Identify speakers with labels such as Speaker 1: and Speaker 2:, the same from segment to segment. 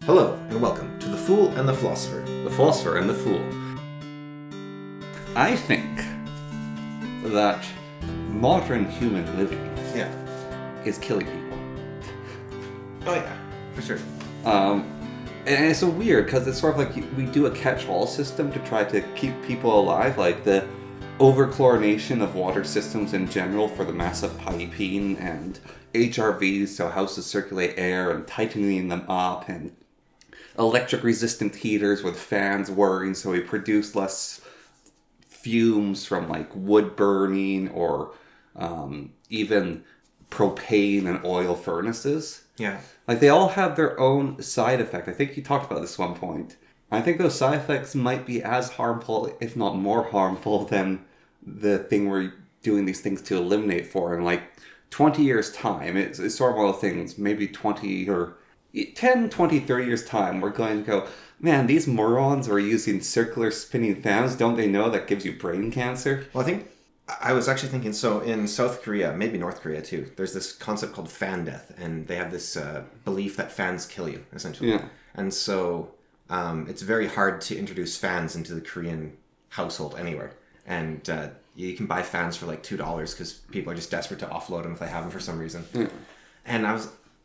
Speaker 1: Hello, and welcome to The Fool and the Philosopher.
Speaker 2: The Philosopher and The Fool. I think that modern human living is killing people.
Speaker 1: Oh yeah, for sure.
Speaker 2: And it's so weird because it's sort of like we do a catch-all system to try to keep people alive, like the over-chlorination of water systems in general for the massive piping and HRVs so houses circulate air and tightening them up and electric resistant heaters with fans whirring so we produce less fumes from like wood burning or even propane and oil furnaces.
Speaker 1: Yeah.
Speaker 2: Like they all have their own side effect. I think you talked about this at one point. I think those side effects might be as harmful, if not more harmful, than the thing we're doing these things to eliminate for. In like 20 years' time, it's sort of one of the things, maybe 20 or 10, 20, 30 years' time, we're going to go, man, these morons are using circular spinning fans. Don't they know that gives you brain cancer?
Speaker 1: Well, I was actually thinking, so in South Korea, maybe North Korea too, there's this concept called fan death, and they have this belief that fans kill you, essentially.
Speaker 2: Yeah.
Speaker 1: And so it's very hard to introduce fans into the Korean household anywhere. And you can buy fans for like $2 because people are just desperate to offload them if they have them for some reason.
Speaker 2: Yeah.
Speaker 1: And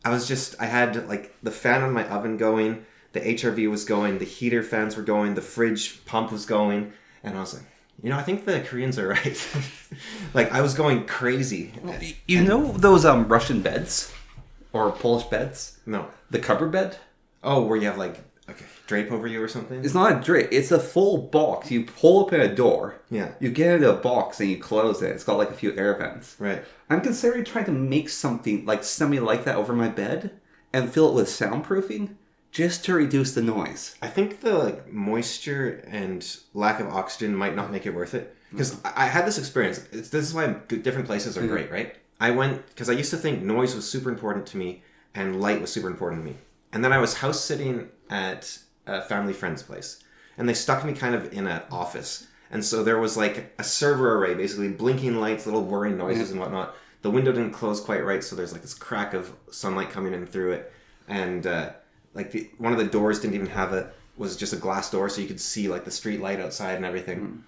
Speaker 1: I had like the fan on my oven going, the HRV was going, the heater fans were going, the fridge pump was going, and I was like, I think the Koreans are right. Like, I was going crazy.
Speaker 2: You know those Russian beds? Or Polish beds?
Speaker 1: No.
Speaker 2: The cupboard bed?
Speaker 1: Oh, where you have like drape over you or something?
Speaker 2: It's not a drape. It's a full box. You pull open a door.
Speaker 1: Yeah.
Speaker 2: You get into a box and you close it. It's got like a few air vents.
Speaker 1: Right.
Speaker 2: I'm considering trying to make something like that over my bed and fill it with soundproofing just to reduce the noise.
Speaker 1: I think the moisture and lack of oxygen might not make it worth it. Because I had this experience. This is why different places are great, right? I went, because I used to think noise was super important to me and light was super important to me. And then I was house sitting at a family friend's place. And they stuck me kind of in an office. And so there was like a server array, basically blinking lights, little whirring noises and whatnot. The window didn't close quite right, so there's like this crack of sunlight coming in through it. And one of the doors didn't even was just a glass door, so you could see like the street light outside and everything.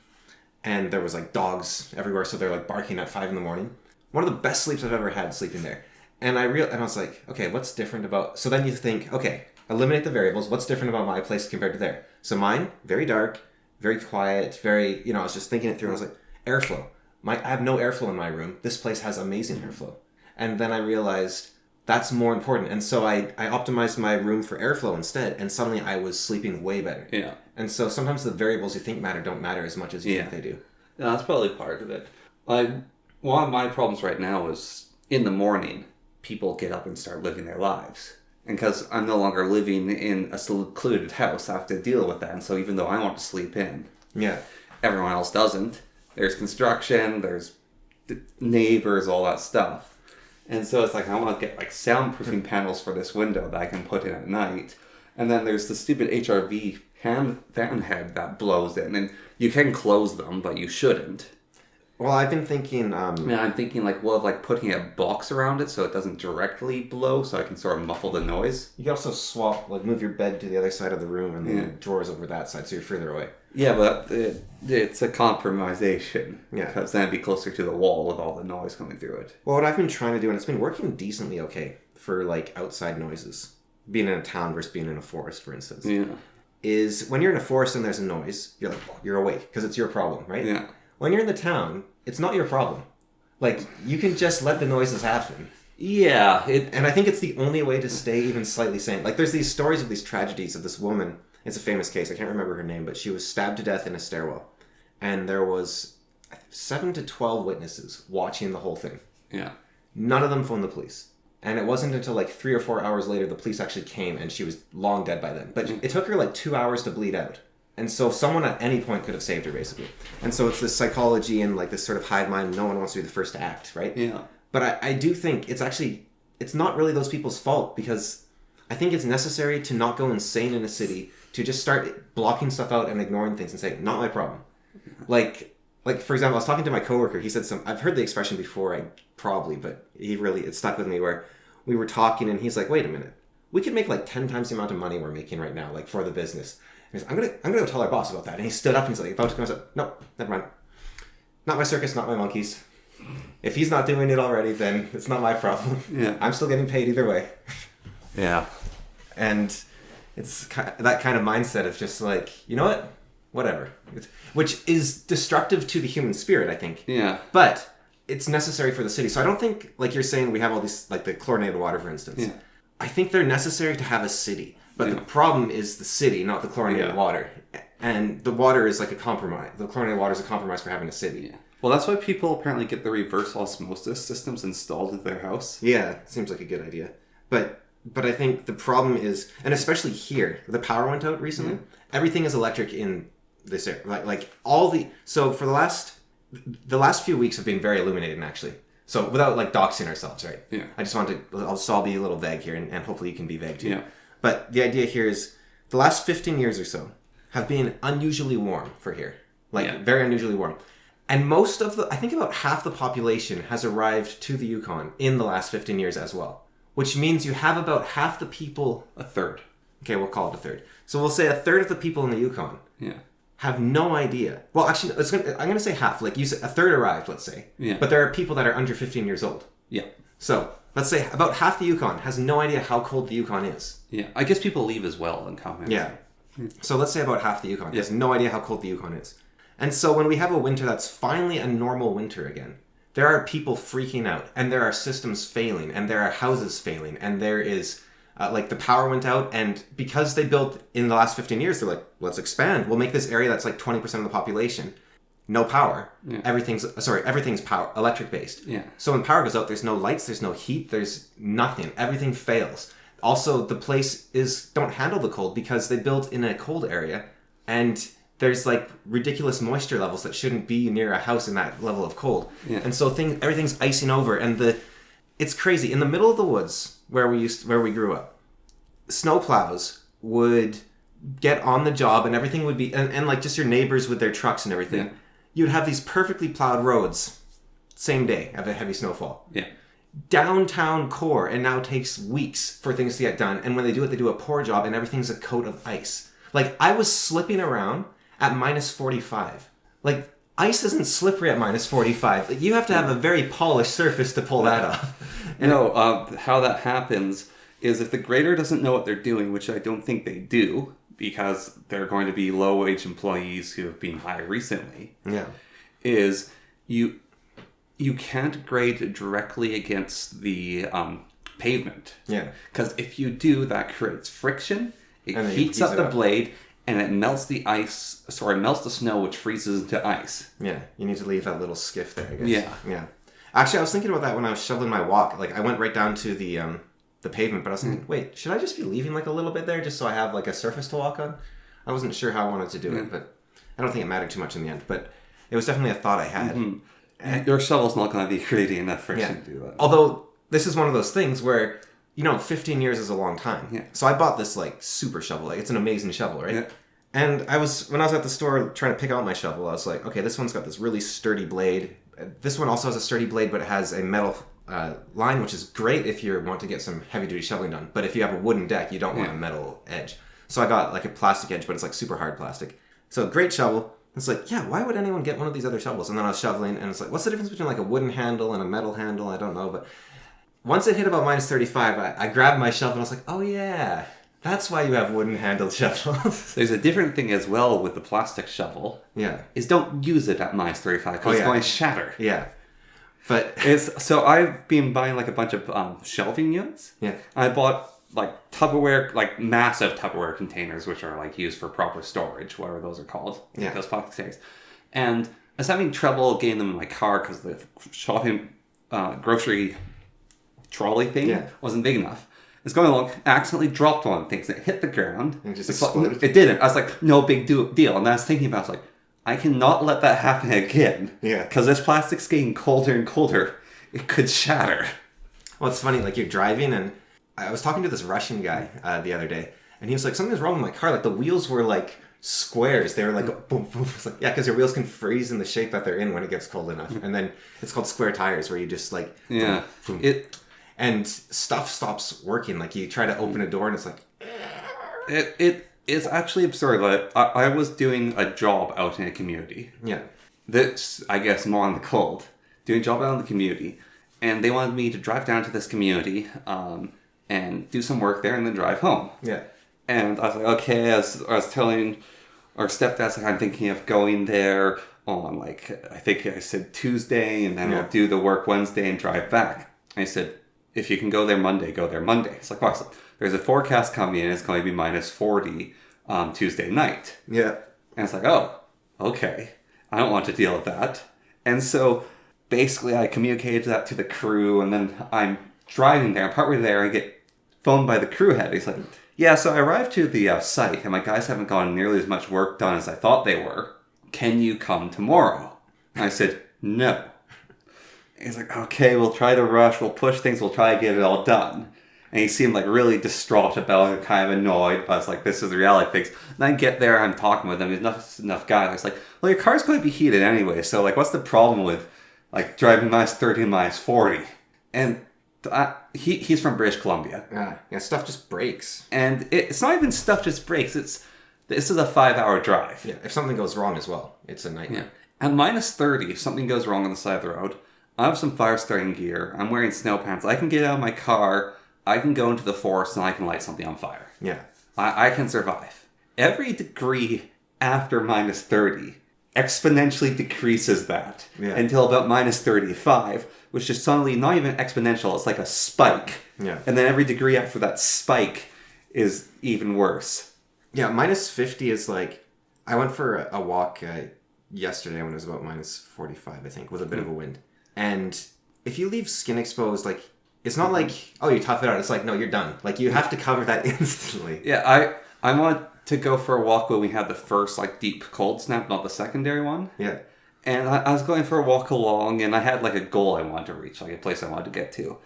Speaker 1: And there was like dogs everywhere, so they're like barking at 5 a.m. One of the best sleeps I've ever had sleeping there. And I was like, okay, what's different about... So then you think, okay, eliminate the variables. What's different about my place compared to there? So mine, very dark, very quiet, very... I was just thinking it through, and I was like, airflow. I have no airflow in my room. This place has amazing airflow. And then I realized that's more important. And so I optimized my room for airflow instead, and suddenly I was sleeping way better.
Speaker 2: Yeah.
Speaker 1: And so sometimes the variables you think matter don't matter as much as you think they do.
Speaker 2: Yeah, that's probably part of it. One of my problems right now is in the morning, people get up and start living their lives. And because I'm no longer living in a secluded house, I have to deal with that. And so even though I want to sleep in, everyone else doesn't. There's construction, there's neighbors, all that stuff. And so it's like, I want to get like soundproofing panels for this window that I can put in at night. And then there's the stupid HRV fan head that blows in. And you can close them, but you shouldn't.
Speaker 1: Well, I've been thinking...
Speaker 2: I'm thinking putting a box around it so it doesn't directly blow, so I can sort of muffle the noise.
Speaker 1: You can also swap, move your bed to the other side of the room and then drawers over that side so you're further away.
Speaker 2: Yeah, but it's a compromisation.
Speaker 1: Yeah.
Speaker 2: Because then it'd be closer to the wall with all the noise coming through it.
Speaker 1: Well, what I've been trying to do, and it's been working decently okay for, outside noises, being in a town versus being in a forest, for instance, is when you're in a forest and there's a noise, you're awake, because it's your problem, right?
Speaker 2: Yeah.
Speaker 1: When you're in the town, it's not your problem. You can just let the noises happen.
Speaker 2: Yeah.
Speaker 1: And I think it's the only way to stay even slightly sane. There's these stories of these tragedies of this woman. It's a famous case. I can't remember her name, but she was stabbed to death in a stairwell. And there was 7 to 12 witnesses watching the whole thing.
Speaker 2: Yeah.
Speaker 1: None of them phoned the police. And it wasn't until 3 or 4 hours later the police actually came, and she was long dead by then. But it took her 2 hours to bleed out. And so someone at any point could have saved her, basically. And so it's this psychology and this sort of hive mind. No one wants to be the first to act, right?
Speaker 2: Yeah.
Speaker 1: But I do think it's not really those people's fault, because I think it's necessary to not go insane in a city, to just start blocking stuff out and ignoring things and say, not my problem. For example, I was talking to my coworker. He said I've heard the expression before, but it stuck with me, where we were talking and he's like, wait a minute. we could make like 10 times the amount of money we're making right now, like for the business. And he's like, I'm gonna go tell our boss about that. And he stood up and he's like, about to go. I said, no, never mind. Not my circus, not my monkeys. If he's not doing it already, then it's not my problem.
Speaker 2: Yeah.
Speaker 1: I'm still getting paid either way.
Speaker 2: Yeah.
Speaker 1: And it's that kind of mindset of just like, you know what? Whatever. Which is destructive to the human spirit, I think.
Speaker 2: Yeah.
Speaker 1: But it's necessary for the city. So I don't think, like you're saying, we have all these, like the chlorinated water, for instance.
Speaker 2: Yeah.
Speaker 1: I think they're necessary to have a city. But the problem is the city, not the chlorinated water. And the water is like a compromise. The chlorinated water is a compromise for having a city.
Speaker 2: Yeah. Well, that's why people apparently get the reverse osmosis systems installed into their house.
Speaker 1: Yeah, seems like a good idea. But I think the problem is, and especially here, the power went out recently. Everything is electric in this area. Like all the... So for the last few weeks have been very illuminating, actually. So without like doxing ourselves, right?
Speaker 2: Yeah.
Speaker 1: I just wanted to... I'll be a little vague here, and hopefully you can be vague too.
Speaker 2: Yeah.
Speaker 1: But the idea here is the last 15 years or so have been unusually warm for here. Like very unusually warm. And most of I think about half the population has arrived to the Yukon in the last 15 years as well. Which means you have about half the people...
Speaker 2: A third.
Speaker 1: Okay, we'll call it a third. So we'll say a third of the people in the Yukon have no idea. Well, actually, I'm going to say half. Like you said, a third arrived, let's say.
Speaker 2: Yeah.
Speaker 1: But there are people that are under 15 years old.
Speaker 2: Yeah.
Speaker 1: So let's say about half the Yukon has no idea how cold the Yukon is.
Speaker 2: Yeah. I guess people leave as well in comments.
Speaker 1: Yeah. So let's say about half the Yukon has no idea how cold the Yukon is. And so when we have a winter that's finally a normal winter again, there are people freaking out, and there are systems failing, and there are houses failing, and there is, like, the power went out, and because they built in the last 15 years, they're like, let's expand. We'll make this area that's like 20% of the population. No power. Yeah. Everything's power, electric-based.
Speaker 2: Yeah.
Speaker 1: So when power goes out, there's no lights, there's no heat, there's nothing. Everything fails. Also, the place don't handle the cold because they built in a cold area, and there's like ridiculous moisture levels that shouldn't be near a house in that level of cold. Yeah. And so everything's icing over, and it's crazy. In the middle of the woods where we grew up, snowplows would get on the job, and everything would be and like just your neighbors with their trucks and everything. Yeah. You'd have these perfectly plowed roads same day of a heavy snowfall.
Speaker 2: Yeah.
Speaker 1: Downtown core, and now takes weeks for things to get done, and when they do it, they do a poor job, and everything's a coat of ice. Like, I was slipping around at minus 45. Like, ice isn't slippery at minus 45. Like, you have to have a very polished surface to pull that off.
Speaker 2: And how that happens is if the grader doesn't know what they're doing, which I don't think they do, because they're going to be low-wage employees who have been hired recently, is you can't grade directly against the pavement.
Speaker 1: Yeah.
Speaker 2: Because if you do, that creates friction, it heats up the blade, and it melts melts the snow, which freezes into ice.
Speaker 1: Yeah, you need to leave that little skiff there, I guess.
Speaker 2: Yeah.
Speaker 1: Yeah. Actually, I was thinking about that when I was shoveling my walk. Like, I went right down to the pavement, but I was thinking, wait, should I just be leaving like a little bit there just so I have like a surface to walk on? I wasn't sure how I wanted to do it, but I don't think it mattered too much in the end. But it was definitely a thought I had.
Speaker 2: Mm-hmm. And your shovel's not going to be creating enough friction to do that.
Speaker 1: Although, this is one of those things where, 15 years is a long time. Yeah. So I bought this like super shovel. Like, it's an amazing shovel, right? Yeah. And when I was at the store trying to pick out my shovel, I was like, okay, this one's got this really sturdy blade. This one also has a sturdy blade, but it has a metal line, which is great if you want to get some heavy-duty shoveling done. But if you have a wooden deck, you don't want a metal edge. So I got like a plastic edge, but it's like super hard plastic. So great shovel. It's like, yeah, why would anyone get one of these other shovels? And then I was shoveling, and it's like, what's the difference between like a wooden handle and a metal handle? I don't know. But once it hit about minus 35, I grabbed my shovel, and I was like, oh yeah, that's why you have wooden-handled shovels.
Speaker 2: There's a different thing as well with the plastic shovel.
Speaker 1: Yeah.
Speaker 2: Is don't use it at minus 35 because it's going to shatter.
Speaker 1: Yeah. But
Speaker 2: so I've been buying like a bunch of shelving units.
Speaker 1: Yeah.
Speaker 2: I bought like Tupperware, like massive Tupperware containers, which are like used for proper storage, whatever those are called.
Speaker 1: Yeah.
Speaker 2: Those plastic things. And I was having trouble getting them in my car because the shopping grocery trolley thing wasn't big enough. It's going along, accidentally dropped one of the things. It hit the ground.
Speaker 1: And just exploded.
Speaker 2: It didn't. I was like, no big deal. And I was thinking about it, I was like, I cannot let that happen again.
Speaker 1: Yeah.
Speaker 2: Because this plastic's getting colder and colder. It could shatter.
Speaker 1: Well, it's funny, like you're driving, and I was talking to this Russian guy the other day, and he was like, something's wrong with my car. Like the wheels were like squares. They were like, boom, boom. It's like, yeah, because your wheels can freeze in the shape that they're in when it gets cold enough. And then it's called square tires, where you just like,
Speaker 2: yeah.
Speaker 1: boom, boom. and stuff stops working. Like you try to open a door and it's like,
Speaker 2: It is actually absurd. Like, I was doing a job out in a community.
Speaker 1: yeah,
Speaker 2: That's, I guess, more on the cold. Doing a job out in the community. And they wanted me to drive down to this community and do some work there and then drive home.
Speaker 1: yeah,
Speaker 2: And I was like, okay, I was telling our stepdad's like, I'm thinking of going there on, like, I think I said Tuesday, and then I'll do the work Wednesday and drive back. And he said, if you can go there Monday, go there Monday. It's like, awesome. There's a forecast coming in, it's going to be minus 40 Tuesday night.
Speaker 1: yeah,
Speaker 2: And it's like, oh, okay. I don't want to deal with that. And so basically I communicated that to the crew, and then I'm driving there, partway there, I get phoned by the crew head. He's like, yeah, so I arrived to the site, and my guys haven't gotten nearly as much work done as I thought they were. Can you come tomorrow? And I said, no. He's like, okay, we'll try to rush, we'll push things, we'll try to get it all done. And he seemed like really distraught about it, kind of annoyed, but I was like, this is the reality of things. And I get there, I'm talking with him, he's enough guy. I was like, well, your car's going to be heated anyway, so like, what's the problem with like driving minus 30 and minus 40? And he's from British Columbia.
Speaker 1: yeah, stuff just breaks.
Speaker 2: And it's not even stuff just breaks, this is a 5-hour drive.
Speaker 1: Yeah, if something goes wrong as well, it's a nightmare.
Speaker 2: Yeah. At minus 30, if something goes wrong on the side of the road, I have some fire starting gear, I'm wearing snow pants, I can get out of my car, I can go into the forest, and I can light something on fire.
Speaker 1: Yeah.
Speaker 2: I can survive. Every degree after minus 30 exponentially decreases that until about minus 35, which is suddenly not even exponential, it's like a spike.
Speaker 1: Yeah.
Speaker 2: And then every degree after that spike is even worse.
Speaker 1: Yeah, minus 50 is like, I went for a walk yesterday when it was about minus 45, I think, with a bit of a wind. And if you leave skin exposed, like, it's not like, oh, you tough it out. It's like, no, you're done. Like, you have to cover that instantly.
Speaker 2: Yeah, I want to go for a walk when we had the first, like, deep cold snap, not the secondary one.
Speaker 1: Yeah.
Speaker 2: And I was going for a walk along, and I had, like, a goal I wanted to reach, like, a place I wanted to get to.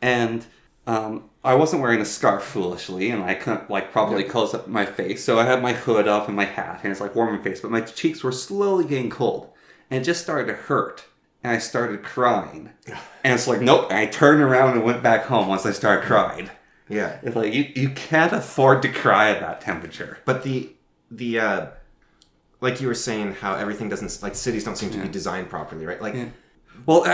Speaker 2: And I wasn't wearing a scarf foolishly, and I couldn't, like, properly close up my face. So I had my hood up and my hat, and it's, like, warm in face. But my cheeks were slowly getting cold. And it just started to hurt. And I started crying. And it's like, nope. And I turned around and went back home once I started crying.
Speaker 1: Yeah.
Speaker 2: It's like, you can't afford to cry at that temperature.
Speaker 1: But the like you were saying, how everything doesn't, like, cities don't seem to be designed properly, right? Like,
Speaker 2: well,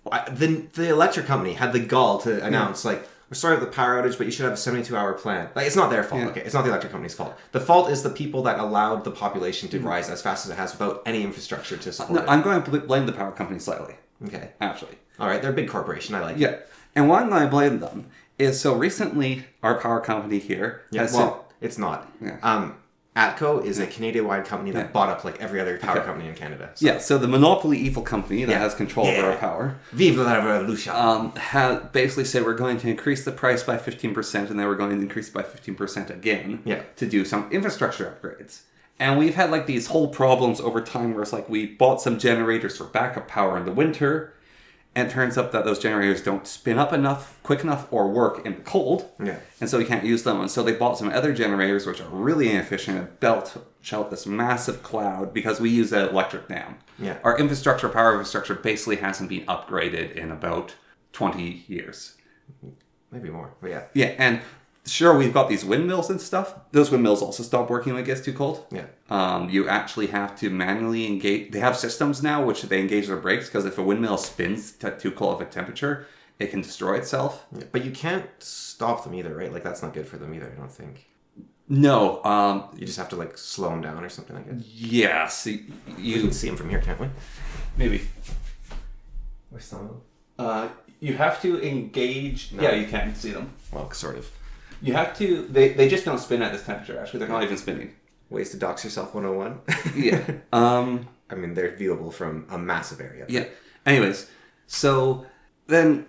Speaker 1: the electric company had the gall to announce, like, we're sorry about the power outage, but you should have a 72-hour plan. Like, it's not their fault, okay? It's not the electric company's fault. The fault is the people that allowed the population to rise as fast as it has without any infrastructure to support it.
Speaker 2: I'm going to blame the power company slightly.
Speaker 1: Okay.
Speaker 2: Actually.
Speaker 1: All right, they're a big corporation. I like it.
Speaker 2: Yeah. And why I blame them is, so recently, our power company here has...
Speaker 1: it's not.
Speaker 2: Yeah.
Speaker 1: ATCO is a Canadian-wide company that bought up, like, every other power company in Canada. So.
Speaker 2: Yeah, so the monopoly evil company that has control over our power...
Speaker 1: Vive la revolution!
Speaker 2: Has basically said we're going to increase the price by 15%, and then we're going to increase it by 15% again to do some infrastructure upgrades. And we've had, like, these whole problems over time where it's like we bought some generators for backup power in the winter, and it turns out that those generators don't spin up quick enough, or work in the cold. Yeah. And so we can't use them. And so they bought some other generators, which are really inefficient, and belch out this massive cloud because we use an electric dam. Yeah. Our power infrastructure, basically hasn't been upgraded in about 20 years.
Speaker 1: Maybe more, but yeah.
Speaker 2: Yeah, and sure, we've got these windmills and stuff. Those windmills also stop working when it gets too cold. Yeah. You actually have to manually engage. They have systems now which they engage their brakes, because if a windmill spins to too cold of a temperature, it can destroy itself.
Speaker 1: Yeah, but you can't stop them either, right? Like, that's not good for them either, I don't think.
Speaker 2: No.
Speaker 1: You just have to, like, slow them down or something like that.
Speaker 2: Yes.
Speaker 1: You can see them from here, can't we?
Speaker 2: Maybe.
Speaker 1: Where's some of them?
Speaker 2: You have to engage... No. Yeah, you can see them.
Speaker 1: Well, sort of.
Speaker 2: You have to... They just don't spin at this temperature, actually. They're not even spinning.
Speaker 1: Ways to dox yourself 101.
Speaker 2: Yeah.
Speaker 1: I mean, they're viewable from a massive area.
Speaker 2: Yeah. Anyways, so then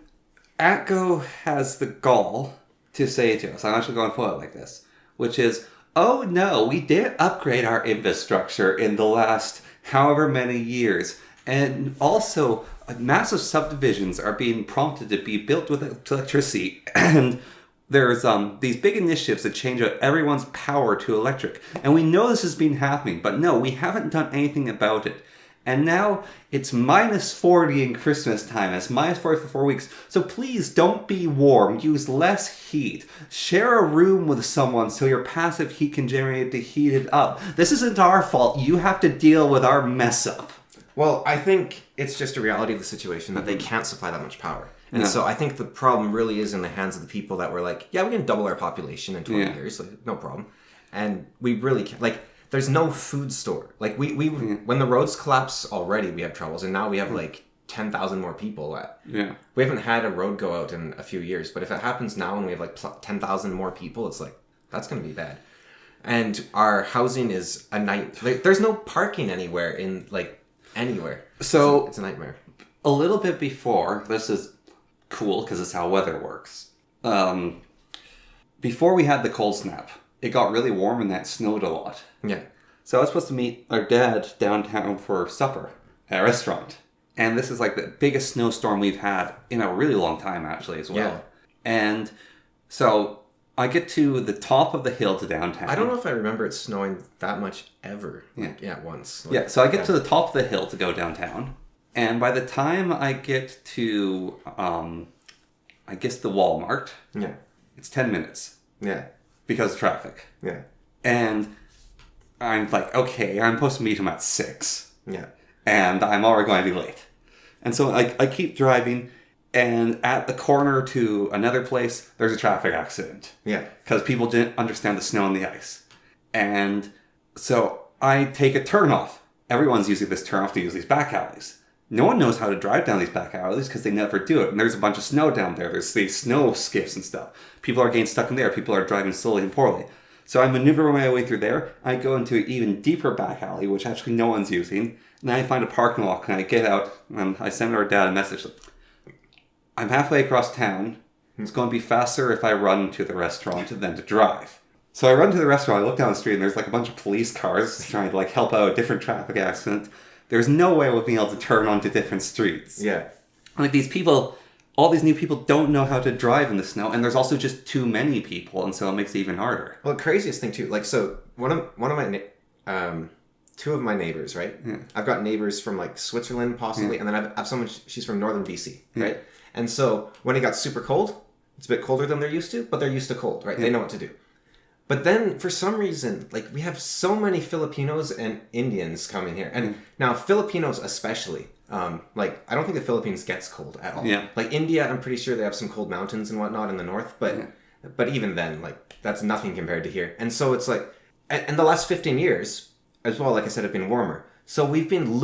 Speaker 2: ATCO has the gall to say to us, I'm actually going to put it like this, which is, oh no, we didn't upgrade our infrastructure in the last however many years. And also, massive subdivisions are being prompted to be built with electricity, and there's these big initiatives that change out everyone's power to electric. And we know this has been happening, but no, we haven't done anything about it. And now it's -40 in Christmas time. It's -40 for 4 weeks. So please don't be warm. Use less heat. Share a room with someone so your passive heat can generate to heat it up. This isn't our fault. You have to deal with our mess up.
Speaker 1: Well, I think it's just a reality of the situation that they can't supply that much power. And so I think the problem really is in the hands of the people that were like, yeah, we can double our population in 20 years. Like, no problem. And we really can't. Like, there's no food store. Like, we when the roads collapse already, we have troubles. And now we have, like, 10,000 more people. We haven't had a road go out in a few years. But if it happens now and we have, like, 10,000 more people, it's like, that's going to be bad. And our housing is a night. Like, there's no parking anywhere in, like, anywhere.
Speaker 2: So
Speaker 1: it's a nightmare.
Speaker 2: A little bit before, this is cool because it's how weather works. Before we had the cold snap, it got really warm and that snowed a lot.
Speaker 1: Yeah.
Speaker 2: So I was supposed to meet our dad downtown for supper at a restaurant. And this is like the biggest snowstorm we've had in a really long time, actually, as well. Yeah. And so I get to the top of the hill to downtown.
Speaker 1: I don't know if I remember it snowing that much ever. Like, yeah, once.
Speaker 2: Like, so I get to the top of the hill to go downtown. And by the time I get to, I guess the Walmart, it's 10 minutes.
Speaker 1: Yeah.
Speaker 2: Because of traffic.
Speaker 1: Yeah.
Speaker 2: And I'm like, okay, I'm supposed to meet him at 6.
Speaker 1: Yeah.
Speaker 2: And I'm already going to be late. And so I keep driving, and at the corner to another place, there's a traffic accident.
Speaker 1: Yeah.
Speaker 2: Because people didn't understand the snow and the ice. And so I take a turnoff. Everyone's using this turnoff to use these back alleys. No one knows how to drive down these back alleys because they never do it. And there's a bunch of snow down there. There's these snow skiffs and stuff. People are getting stuck in there. People are driving slowly and poorly. So I maneuver my way through there. I go into an even deeper back alley, which actually no one's using. And then I find a parking lot, and I get out, and I send our dad a message. I'm halfway across town. It's going to be faster if I run to the restaurant than to drive. So I run to the restaurant. I look down the street, and there's like a bunch of police cars trying to like help out a different traffic accident. There's no way of being able to turn onto different streets.
Speaker 1: Yeah.
Speaker 2: Like these people, all these new people don't know how to drive in the snow, and there's also just too many people, and so it makes it even harder.
Speaker 1: Well, the craziest thing too, like, so one of my two of my neighbors, right?
Speaker 2: Yeah.
Speaker 1: I've got neighbors from like Switzerland possibly, and then I have someone, she's from northern BC, right? And so when it got super cold, it's a bit colder than they're used to, but they're used to cold, right? They know what to do. But then, for some reason, like, we have so many Filipinos and Indians coming here. And now, Filipinos especially, like, I don't think the Philippines gets cold at all.
Speaker 2: Yeah.
Speaker 1: Like, India, I'm pretty sure they have some cold mountains and whatnot in the north. But even then, like, that's nothing compared to here. And so it's like, and the last 15 years, as well, like I said, have been warmer. So we've been,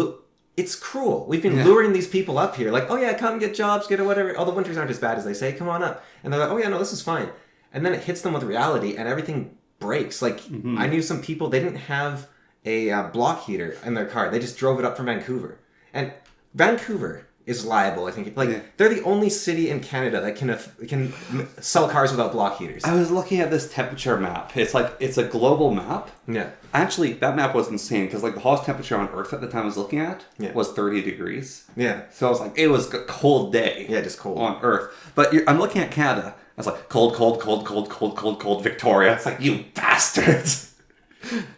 Speaker 1: it's cruel. We've been luring these people up here. Like, oh yeah, come get jobs, get whatever. Oh, the winters aren't as bad as they say. Come on up. And they're like, oh yeah, no, this is fine. And then it hits them with reality, and everything breaks. Like, I knew some people, they didn't have a block heater in their car. They just drove it up from Vancouver. And Vancouver is liable, I think. Like, they're the only city in Canada that can sell cars without block heaters.
Speaker 2: I was looking at this temperature map. It's like, it's a global map.
Speaker 1: Yeah.
Speaker 2: Actually, that map was insane, because like the hottest temperature on Earth at the time I was looking at was 30 degrees.
Speaker 1: Yeah.
Speaker 2: So I was like, it was a cold day.
Speaker 1: Yeah, just cold.
Speaker 2: On Earth. But I'm looking at Canada. I was like, cold, Victoria. It's like, you bastards!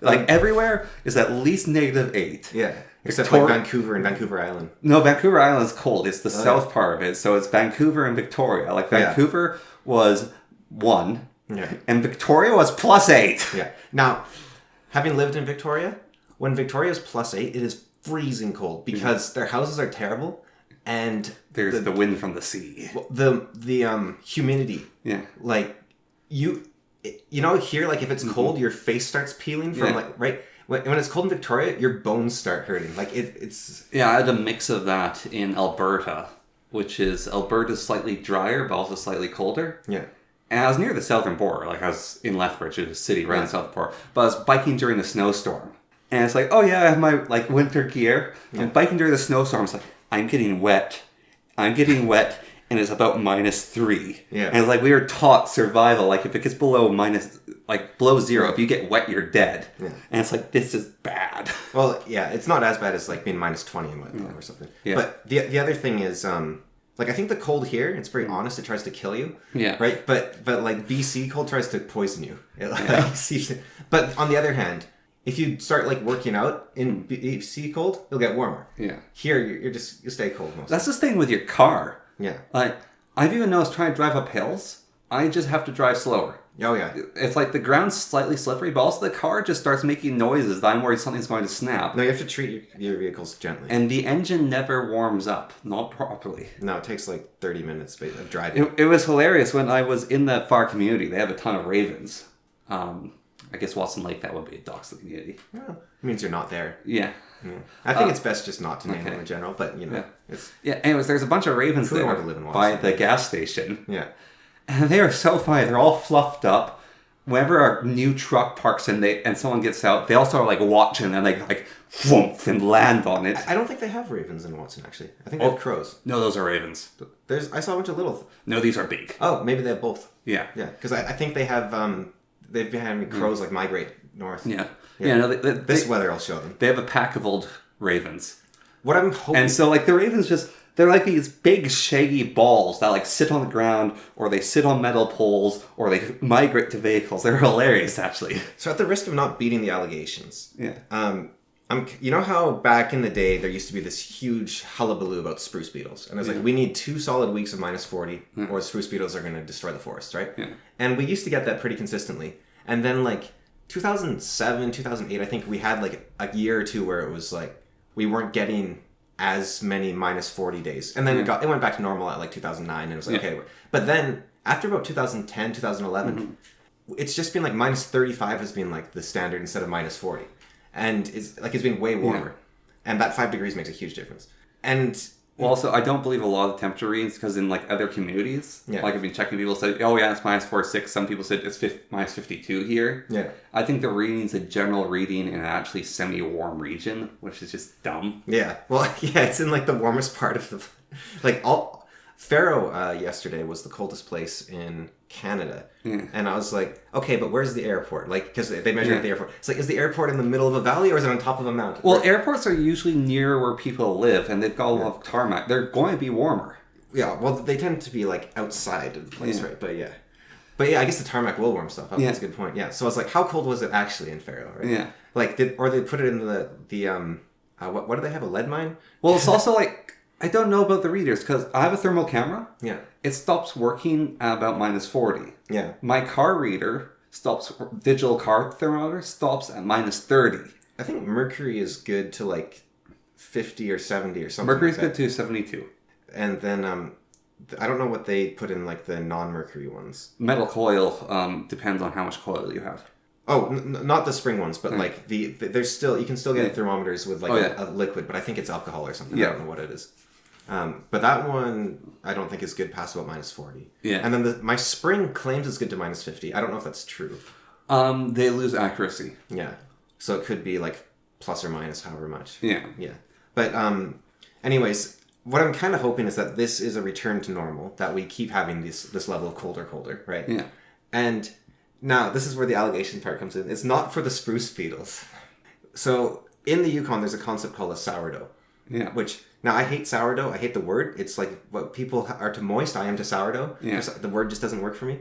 Speaker 2: Like, everywhere is at least -8.
Speaker 1: Yeah. Except like Vancouver and Vancouver Island.
Speaker 2: No, Vancouver Island's cold. It's the south part of it. So it's Vancouver and Victoria. Like, Vancouver was 1.
Speaker 1: Yeah.
Speaker 2: And Victoria was +8.
Speaker 1: Yeah. Now, having lived in Victoria, when Victoria's +8, it is freezing cold because their houses are terrible. And
Speaker 2: there's the wind from the sea.
Speaker 1: The humidity.
Speaker 2: Yeah.
Speaker 1: Like, you know, here, like, if it's cold, your face starts peeling from, like, right? When it's cold in Victoria, your bones start hurting. Like, it's...
Speaker 2: Yeah, I had a mix of that in Alberta, which is, Alberta's slightly drier, but also slightly colder.
Speaker 1: Yeah.
Speaker 2: And I was near the southern border. Like, I was in Lethbridge, a city right in the southern border. But I was biking during the snowstorm. And it's like, oh yeah, I have my, like, winter gear. And biking during the snowstorm, it's like, I'm getting wet, and it's about -3.
Speaker 1: Yeah.
Speaker 2: And it's like, we were taught survival. Like, if it gets below below 0, if you get wet, you're dead. Yeah. And it's like, this is bad.
Speaker 1: Well, yeah, it's not as bad as, like, being -20 and whatnot or something. Yeah. But the other thing is, like, I think the cold here, it's very honest, it tries to kill you.
Speaker 2: Yeah.
Speaker 1: But like, BC cold tries to poison you. But on the other hand, If you start like working out in BC cold, you'll get warmer.
Speaker 2: Yeah.
Speaker 1: Here, you stay cold most.
Speaker 2: That's the thing with your car.
Speaker 1: Yeah.
Speaker 2: Like, I've even noticed trying to drive up hills, I just have to drive slower.
Speaker 1: Oh, yeah.
Speaker 2: It's like the ground's slightly slippery, but also the car just starts making noises that I'm worried something's going to snap.
Speaker 1: No, you have to treat your vehicles gently.
Speaker 2: And the engine never warms up, not properly.
Speaker 1: No, it takes like 30 minutes of driving.
Speaker 2: It was hilarious when I was in that far community. They have a ton of ravens. I guess Watson Lake, that would be a Doxley community.
Speaker 1: Well, it means you're not there.
Speaker 2: Yeah.
Speaker 1: I think it's best just not to name them in general, but you know.
Speaker 2: Yeah.
Speaker 1: It's,
Speaker 2: Anyways, there's a bunch of ravens
Speaker 1: Who would
Speaker 2: there
Speaker 1: want to live in
Speaker 2: by
Speaker 1: Watson
Speaker 2: the
Speaker 1: Lake?
Speaker 2: gas station.
Speaker 1: yeah.
Speaker 2: And they are so funny. They're all fluffed up. Whenever a new truck parks and someone gets out, they also are like watching and they like whoomp and land on it.
Speaker 1: I don't think they have ravens in Watson, actually. I think they have crows.
Speaker 2: No, those are ravens.
Speaker 1: I saw a bunch of little...
Speaker 2: No, these are big.
Speaker 1: Oh, maybe they have both.
Speaker 2: Yeah.
Speaker 1: Yeah, because I think they have... they've been having crows like migrate north.
Speaker 2: Yeah. No,
Speaker 1: This weather will show them.
Speaker 2: They have a pack of old ravens.
Speaker 1: What I'm hoping...
Speaker 2: And so, like, the ravens just... They're like these big, shaggy balls that, like, sit on the ground, or they sit on metal poles, or they migrate to vehicles. They're hilarious, actually.
Speaker 1: So at the risk of not beating the allegations...
Speaker 2: Yeah.
Speaker 1: You know how back in the day there used to be this huge hullabaloo about spruce beetles, and it's like we need 2 solid weeks of minus 40, or spruce beetles are going to destroy the forest, right?
Speaker 2: Yeah.
Speaker 1: And we used to get that pretty consistently, and then like 2007, 2008, I think we had like a year or two where it was like we weren't getting as many minus 40 days, and then it went back to normal at like 2009, and it was like okay, but then after about 2010, 2011, it's just been like minus 35 has been like the standard instead of minus 40. And it's been way warmer, and that 5 degrees makes a huge difference. And
Speaker 2: well, also, I don't believe a lot of temperature readings because in like other communities, like I've been checking, people said, "Oh yeah, it's minus 46." Some people said it's minus 52 here.
Speaker 1: Yeah,
Speaker 2: I think the reading's a general reading in an actually semi-warm region, which is just dumb.
Speaker 1: Yeah, well, yeah, it's in like the warmest part of the Faro yesterday was the coldest place in Canada, and I was like, okay, but where's the airport? Like, because they measured the airport. It's like, is the airport in the middle of a valley or is it on top of a mountain?
Speaker 2: Well, airports are usually near where people live, and they've got a lot of tarmac. They're going to be warmer.
Speaker 1: Yeah, well, they tend to be like outside of the place, right? But yeah, I guess the tarmac will warm stuff up. That's a good point. Yeah, so I was like, how cold was it actually in Faro? Right?
Speaker 2: Yeah,
Speaker 1: like they put it in the what do they have, a lead mine?
Speaker 2: Well, it's also like. I don't know about the readers because I have a thermal camera.
Speaker 1: Yeah.
Speaker 2: It stops working at about minus 40.
Speaker 1: Yeah.
Speaker 2: My car reader digital car thermometer stops at minus 30.
Speaker 1: I think mercury is good to like 50 or 70 or something.
Speaker 2: Mercury's
Speaker 1: like that.
Speaker 2: good to 72.
Speaker 1: And then I don't know what they put in like the non-mercury ones.
Speaker 2: Metal coil depends on how much coil you have.
Speaker 1: Oh, not the spring ones, but like there's still, you can still get thermometers with like a liquid, but I think it's alcohol or something. I don't know what it is. But that one I don't think is good past about minus 40.
Speaker 2: Yeah.
Speaker 1: And then my spring claims it's good to minus 50. I don't know if that's true.
Speaker 2: They lose accuracy.
Speaker 1: Yeah. So it could be like plus or minus however much.
Speaker 2: Yeah.
Speaker 1: Yeah. But anyways, what I'm kind of hoping is that this is a return to normal, that we keep having this level of colder, right?
Speaker 2: Yeah.
Speaker 1: And now this is where the allegation part comes in. It's not for the spruce beetles. So in the Yukon, there's a concept called a sourdough.
Speaker 2: Yeah.
Speaker 1: Which, now I hate sourdough. I hate the word. It's like what people are to moist, I am to sourdough.
Speaker 2: Yeah.
Speaker 1: The word just doesn't work for me.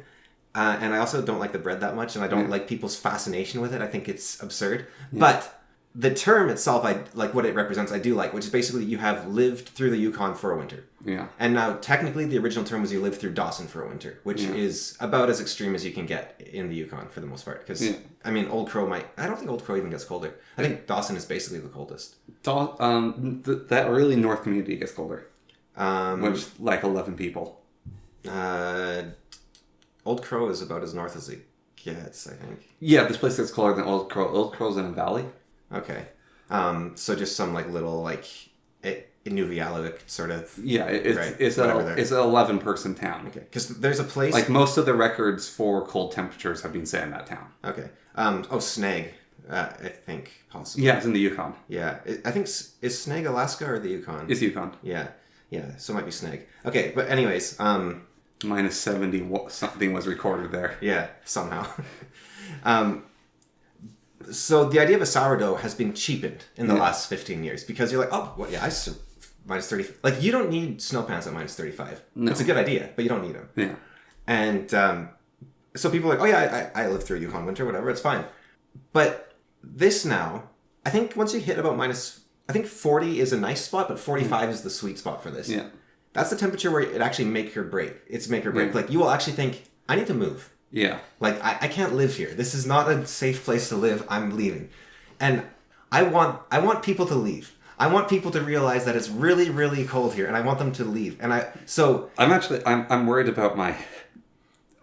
Speaker 1: And I also don't like the bread that much, and I don't like people's fascination with it. I think it's absurd. Yeah. But the term itself, I like what it represents, I do like, which is basically you have lived through the Yukon for a winter.
Speaker 2: Yeah.
Speaker 1: And now, technically, the original term was you lived through Dawson for a winter, which is about as extreme as you can get in the Yukon for the most part. Because, I mean, Old Crow I don't think Old Crow even gets colder. I think Dawson is basically the coldest.
Speaker 2: That really north community gets colder. Which, like 11 people.
Speaker 1: Old Crow is about as north as it gets, I think.
Speaker 2: Yeah, this place gets colder than Old Crow. Old Crow's in a valley.
Speaker 1: Okay. So just some like little like Inuvialuit sort of.
Speaker 2: Yeah, it's an 11-person town.
Speaker 1: Okay, because there's a place
Speaker 2: like most of the records for cold temperatures have been set in that town.
Speaker 1: Okay. Snag, I think possibly.
Speaker 2: Yeah, it's in the Yukon.
Speaker 1: Yeah, I think is Snag Alaska or the Yukon?
Speaker 2: It's Yukon.
Speaker 1: Yeah. So it might be Snag. Okay, but anyways,
Speaker 2: minus 70 something was recorded there.
Speaker 1: Yeah, somehow. So the idea of a sourdough has been cheapened in the last 15 years because you're like, oh, well, yeah, minus 30. Like, you don't need snow pants at minus 35. No. It's a good idea, but you don't need them.
Speaker 2: Yeah.
Speaker 1: And so people are like, oh, yeah, I lived through a Yukon winter, whatever, it's fine. But this now, I think once you hit about I think 40 is a nice spot, but 45 is the sweet spot for this.
Speaker 2: Yeah.
Speaker 1: That's the temperature where it actually make or break. It's make or break.
Speaker 2: Yeah.
Speaker 1: Like, you will actually think, I need to move.
Speaker 2: Yeah.
Speaker 1: Like, I can't live here. This is not a safe place to live. I'm leaving. And I want people to leave. I want people to realize that it's really, really cold here, and I want them to leave. And
Speaker 2: I'm worried about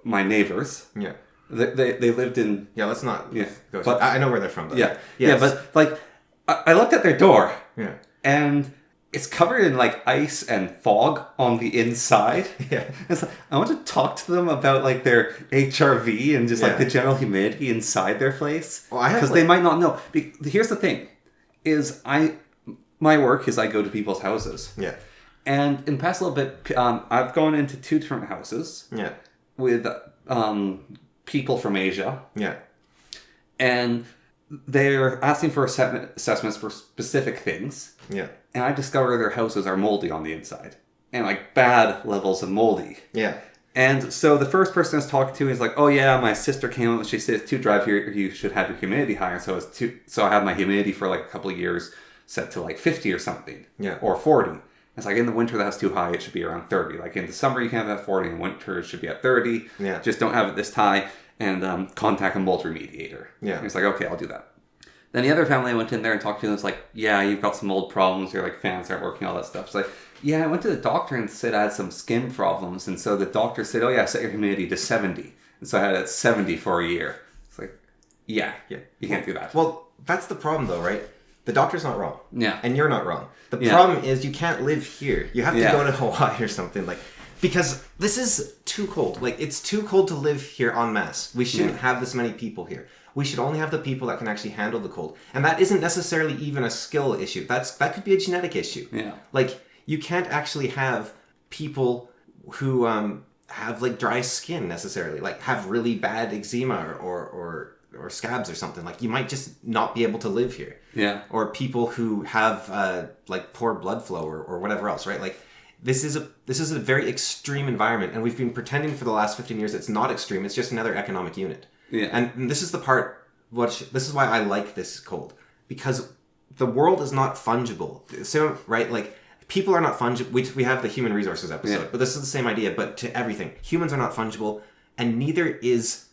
Speaker 2: my neighbors.
Speaker 1: Yeah.
Speaker 2: They lived in...
Speaker 1: Yeah, let's not
Speaker 2: Yeah.
Speaker 1: go.
Speaker 2: But,
Speaker 1: I know where they're from, though.
Speaker 2: Yeah.
Speaker 1: Yes.
Speaker 2: Yeah, but, like, I looked at their door.
Speaker 1: Yeah.
Speaker 2: And it's covered in, like, ice and fog on the inside.
Speaker 1: Yeah.
Speaker 2: It's like, I want to talk to them about, like, their HRV and just, like, the general humidity inside their place.
Speaker 1: Well,
Speaker 2: because they might not know. Here's the thing. My work is I go to people's houses.
Speaker 1: Yeah.
Speaker 2: And in the past little bit, I've gone into 2 different houses.
Speaker 1: Yeah.
Speaker 2: With people from Asia.
Speaker 1: Yeah.
Speaker 2: And they're asking for assessments for specific things.
Speaker 1: Yeah.
Speaker 2: And I discover their houses are moldy on the inside. And like bad levels of moldy.
Speaker 1: Yeah.
Speaker 2: And so the first person I was talking to is like, oh yeah, my sister came up and she said it's too dry here, you should have your humidity higher. So I have my humidity for like a couple of years set to like 50 or something.
Speaker 1: Yeah.
Speaker 2: Or 40. It's like in the winter that's too high, it should be around 30. Like in the summer you can have that 40, in winter it should be at 30.
Speaker 1: Yeah.
Speaker 2: Just don't have it this high, and contact a mold remediator.
Speaker 1: Yeah.
Speaker 2: And it's like, okay, I'll do that. Then the other family I went in there and talked to them, it's like, yeah, you've got some mold problems, your like fans aren't working, all that stuff. It's like, yeah, I went to the doctor and said I had some skin problems, and so the doctor said, oh yeah, set your humidity to 70. And so I had it at 70 for a year. It's like, yeah, you can't do that.
Speaker 1: Well, that's the problem though, right? The doctor's not wrong.
Speaker 2: Yeah.
Speaker 1: And you're not wrong. The problem is you can't live here. You have to go to Hawaii or something, like, because this is too cold. Like, it's too cold to live here en masse. We shouldn't have this many people here. We should only have the people that can actually handle the cold. And that isn't necessarily even a skill issue. That could be a genetic issue.
Speaker 2: Yeah.
Speaker 1: Like, you can't actually have people who have like dry skin necessarily, like have really bad eczema or scabs or something. Like, you might just not be able to live here.
Speaker 2: Yeah.
Speaker 1: Or people who have like poor blood flow or whatever else, right? Like, this is a very extreme environment, and we've been pretending for the last 15 years it's not extreme. It's just another economic unit.
Speaker 2: Yeah.
Speaker 1: And this is the part. This is why I like this cold, because the world is not fungible. So, right, like, people are not fungible. We have the human resources episode, but this is the same idea, but to everything. Humans are not fungible, and neither is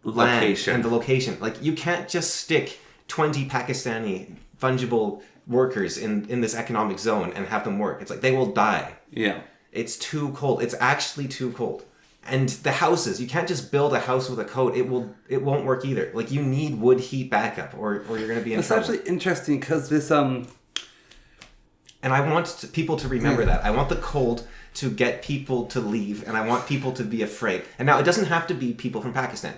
Speaker 1: land and the location. Like, you can't just stick 20 Pakistani fungible workers in this economic zone and have them work. It's like, they will die.
Speaker 2: Yeah.
Speaker 1: It's too cold. It's actually too cold. And the houses, you can't just build a house with a coat. It won't work either. Like, you need wood heat backup, or you're going to be in trouble.
Speaker 2: It's actually interesting because this
Speaker 1: And I want people to remember that. I want the cold to get people to leave, and I want people to be afraid. And now, it doesn't have to be people from Pakistan.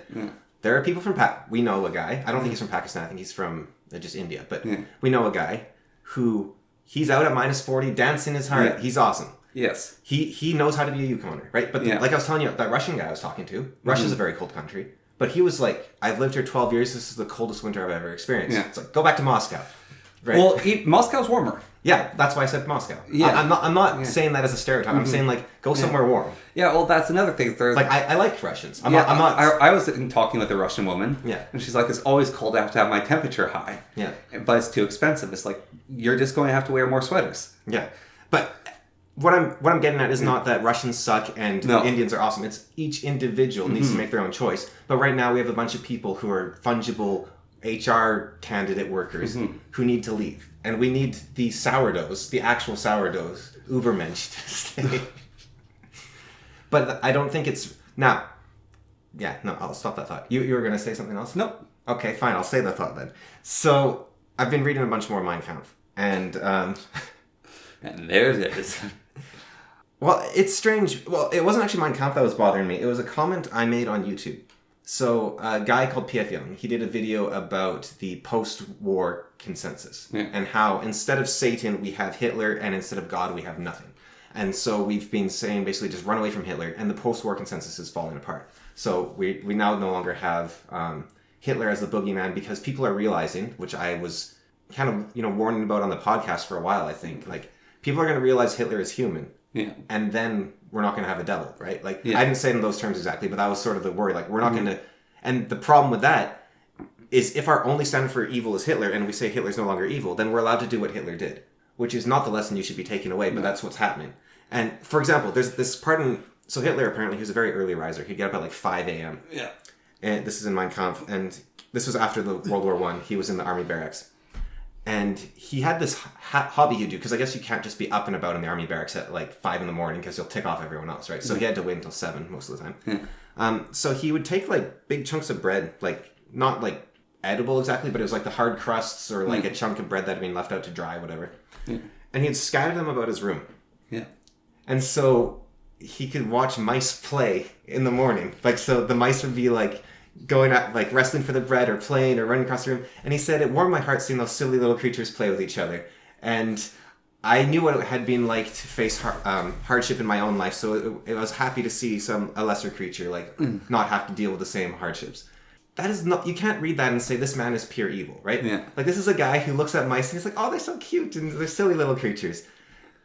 Speaker 1: There are people from we know a guy. I don't think he's from Pakistan. I think he's from just India. But we know a guy who, he's out at minus 40, dancing his heart. He's awesome.
Speaker 2: Yes.
Speaker 1: He knows how to be a Yukoner, right? But like I was telling you, that Russian guy I was talking to, Russia's a very cold country. But he was like, I've lived here 12 years. This is the coldest winter I've ever experienced. Yeah. It's like, go back to Moscow. Right?
Speaker 2: Well, Moscow's warmer.
Speaker 1: Yeah, that's why I said Moscow.
Speaker 2: Yeah.
Speaker 1: I'm not saying that as a stereotype. I'm saying, like, go somewhere warm.
Speaker 2: Yeah, well, that's another thing. There's
Speaker 1: like, I like Russians.
Speaker 2: I was talking with a Russian woman.
Speaker 1: Yeah.
Speaker 2: And she's like, it's always cold. I have to have my temperature high.
Speaker 1: Yeah.
Speaker 2: But it's too expensive. It's like, you're just going to have to wear more sweaters.
Speaker 1: Yeah. But what I'm getting at is not that Russians suck and Indians are awesome. It's each individual needs to make their own choice. But right now we have a bunch of people who are fungible HR candidate workers who need to leave. And we need the sourdoughs, the actual sourdoughs, Ubermensch, to stay. But I don't think it's... Now, I'll stop that thought. You were going to say something else?
Speaker 2: No.
Speaker 1: Okay, fine, I'll say the thought then. So, I've been reading a bunch more Mein Kampf. And
Speaker 2: there it is.
Speaker 1: Well, it's strange. Well, it wasn't actually Mein Kampf that was bothering me. It was a comment I made on YouTube. So, a guy called P.F. Young, he did a video about the post-war consensus. And how instead of Satan, we have Hitler, and instead of God, we have nothing. And so we've been saying basically just run away from Hitler, and the post-war consensus is falling apart. So we now no longer have Hitler as the boogeyman, because people are realizing, which I was kind of warning about on the podcast for a while, I think, like, people are going to realize Hitler is human. Yeah. And then we're not going to have a devil, right? Like, I didn't say it in those terms exactly, but that was sort of the worry. Like, we're not going to... And the problem with that is if our only standard for evil is Hitler and we say Hitler's no longer evil, then we're allowed to do what Hitler did, which is not the lesson you should be taking away, but that's what's happening. And for example, there's this part in, so Hitler apparently, he was a very early riser. He'd get up at like 5 a.m.
Speaker 2: Yeah.
Speaker 1: And this is in Mein Kampf, and this was after the World War I. He was in the army barracks. And he had this hobby he'd do, because I guess you can't just be up and about in the army barracks at like 5 in the morning because you'll tick off everyone else, right? So he had to wait until 7 most of the time. So he would take like big chunks of bread, like not like edible exactly, but it was like the hard crusts or like a chunk of bread that had been left out to dry, whatever. And he'd scatter them about his room.
Speaker 2: Yeah.
Speaker 1: And so he could watch mice play in the morning. Like, so the mice would be like going at, like wrestling for the bread or playing or running across the room. And he said, it warmed my heart seeing those silly little creatures play with each other. And I knew what it had been like to face hardship in my own life. So I was happy to see a lesser creature, like not have to deal with the same hardships. That is not, you can't read that and say this man is pure evil, right? Yeah. Like, this is a guy who looks at mice and he's like, oh, they're so cute and they're silly little creatures.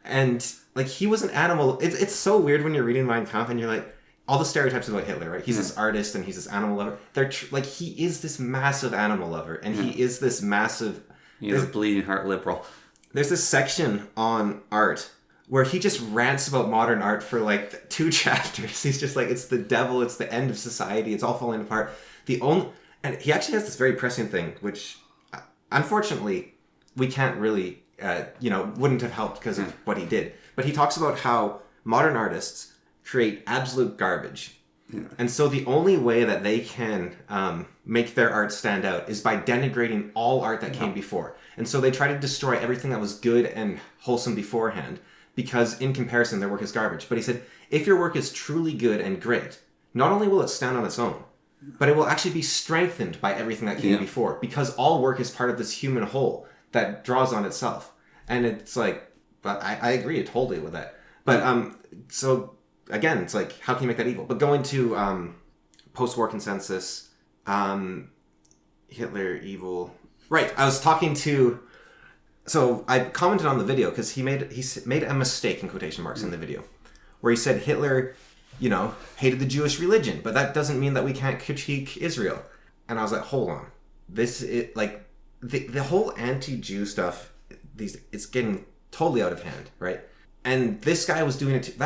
Speaker 1: And like, he was an animal. It's so weird when you're reading Mein Kampf and you're like, all the stereotypes about Hitler, right? He's this artist and he's this animal lover. They're like, he is this massive animal lover and he is this massive...
Speaker 2: He's a bleeding heart liberal.
Speaker 1: There's this section on art where he just rants about modern art for like 2 chapters. He's just like, it's the devil, it's the end of society, it's all falling apart. And he actually has this very prescient thing, which unfortunately we can't really... wouldn't have helped because of what he did. But he talks about how modern artists create absolute garbage. Yeah. And so the only way that they can make their art stand out is by denigrating all art that came before. And so they try to destroy everything that was good and wholesome beforehand, because in comparison, their work is garbage. But he said, if your work is truly good and great, not only will it stand on its own, but it will actually be strengthened by everything that came before, because all work is part of this human whole that draws on itself. And it's like, but I agree totally with that. But so again, it's like, how can you make that evil? But going to post-war consensus, Hitler evil. Right, I was talking to. So I commented on the video because he made a mistake in quotation marks in the video, where he said Hitler, hated the Jewish religion, but that doesn't mean that we can't critique Israel. And I was like, hold on, this is like the whole anti-Jew stuff. It's getting totally out of hand, right? And this guy was doing it.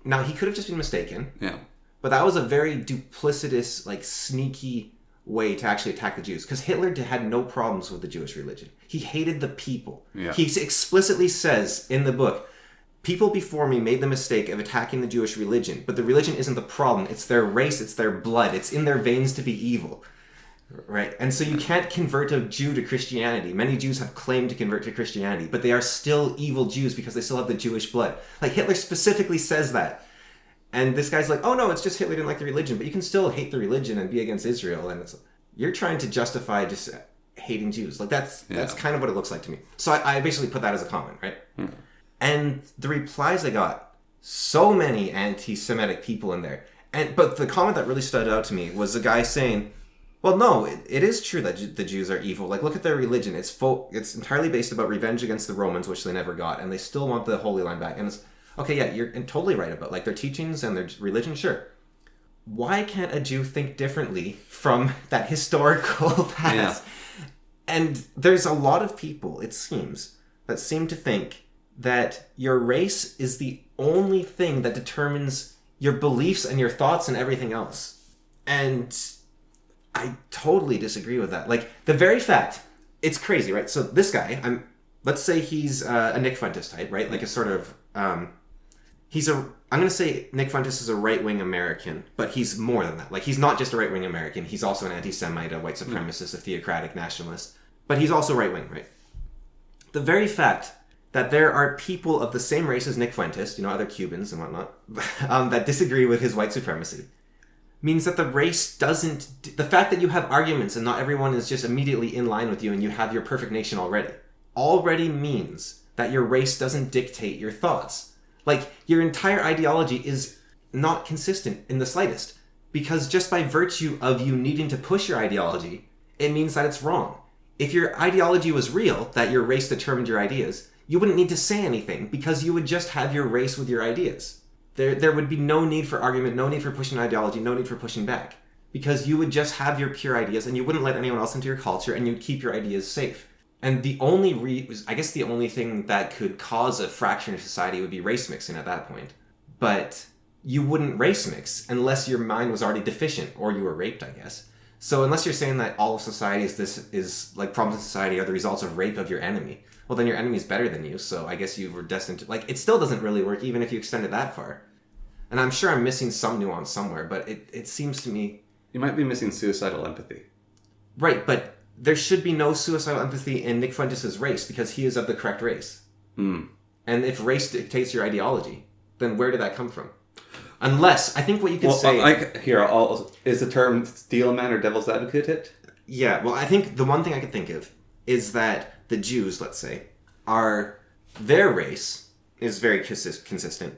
Speaker 1: Now he could have just been mistaken. Yeah. But that was a very duplicitous, like sneaky way to actually attack the Jews. Because Hitler had no problems with the Jewish religion. He hated the people. Yeah. He explicitly says in the book, people before me made the mistake of attacking the Jewish religion, but the religion isn't the problem. It's their race. It's their blood. It's in their veins to be evil. Right, and so you can't convert a Jew to Christianity. Many Jews have claimed to convert to Christianity, but they are still evil Jews because they still have the Jewish blood. Like, Hitler specifically says that. And this guy's like, oh no, it's just Hitler didn't like the religion, but you can still hate the religion and be against Israel. And you're trying to justify just hating Jews. Like, that's kind of what it looks like to me. So I basically put that as a comment, right? And the replies I got, so many anti-Semitic people in there. But the comment that really stood out to me was a guy saying, well, no, it is true that the Jews are evil. Like, look at their religion. It's entirely based about revenge against the Romans, which they never got, and they still want the Holy Land back. And it's, okay, yeah, you're totally right about, like, their teachings and their religion, sure. Why can't a Jew think differently from that historical past? Yeah. And there's a lot of people, it seems, that seem to think that your race is the only thing that determines your beliefs and your thoughts and everything else. And I totally disagree with that. Like, the very fact, it's crazy, right? So this guy, let's say he's a Nick Fuentes type, right? Like a sort of, I'm going to say Nick Fuentes is a right-wing American, but he's more than that. Like, he's not just a right-wing American. He's also an anti-Semite, a white supremacist, a theocratic nationalist. But he's also right-wing, right? The very fact that there are people of the same race as Nick Fuentes, other Cubans and whatnot, that disagree with his white supremacy, means that the race doesn't... The fact that you have arguments and not everyone is just immediately in line with you and you have your perfect nation already means that your race doesn't dictate your thoughts. Like, your entire ideology is not consistent in the slightest. Because just by virtue of you needing to push your ideology, it means that it's wrong. If your ideology was real, that your race determined your ideas, you wouldn't need to say anything because you would just have your race with your ideas. There would be no need for argument, no need for pushing ideology, no need for pushing back. because you would just have your pure ideas and you wouldn't let anyone else into your culture and you'd keep your ideas safe. And the only I guess the only thing that could cause a fracture in society would be race mixing at that point. But you wouldn't race mix unless your mind was already deficient or you were raped, I guess. So unless you're saying that all of society is like problems in society are the results of rape of your enemy, well then your enemy is better than you, so I guess you were destined to, like, it still doesn't really work even if you extend it that far. And I'm sure I'm missing some nuance somewhere, but it seems to me...
Speaker 2: You might be missing suicidal empathy.
Speaker 1: Right, but there should be no suicidal empathy in Nick Fuentes' race because he is of the correct race.
Speaker 2: Mm.
Speaker 1: And if race dictates your ideology, then where did that come from? Unless, I think what you could say...
Speaker 2: is the term steel man or devil's advocate it?
Speaker 1: Yeah, well, I think the one thing I could think of is that the Jews, let's say, their race is very consistent.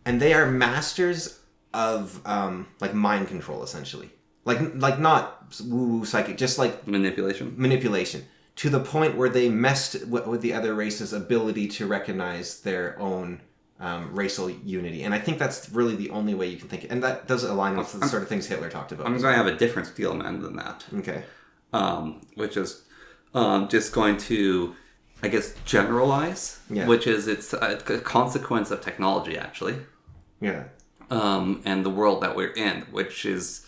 Speaker 1: And they are masters of, like, mind control, essentially. Like not woo-woo psychic, just like... Manipulation. To the point where they messed with the other race's ability to recognize their own racial unity. And I think that's really the only way you can think it. And that does align with the sort of things Hitler talked about.
Speaker 2: I'm going to have a different steel man than that.
Speaker 1: Okay.
Speaker 2: Which is just going to, I guess, generalize.
Speaker 1: Yeah.
Speaker 2: Which is, it's a consequence of technology, actually.
Speaker 1: Yeah.
Speaker 2: And the world that we're in, which is...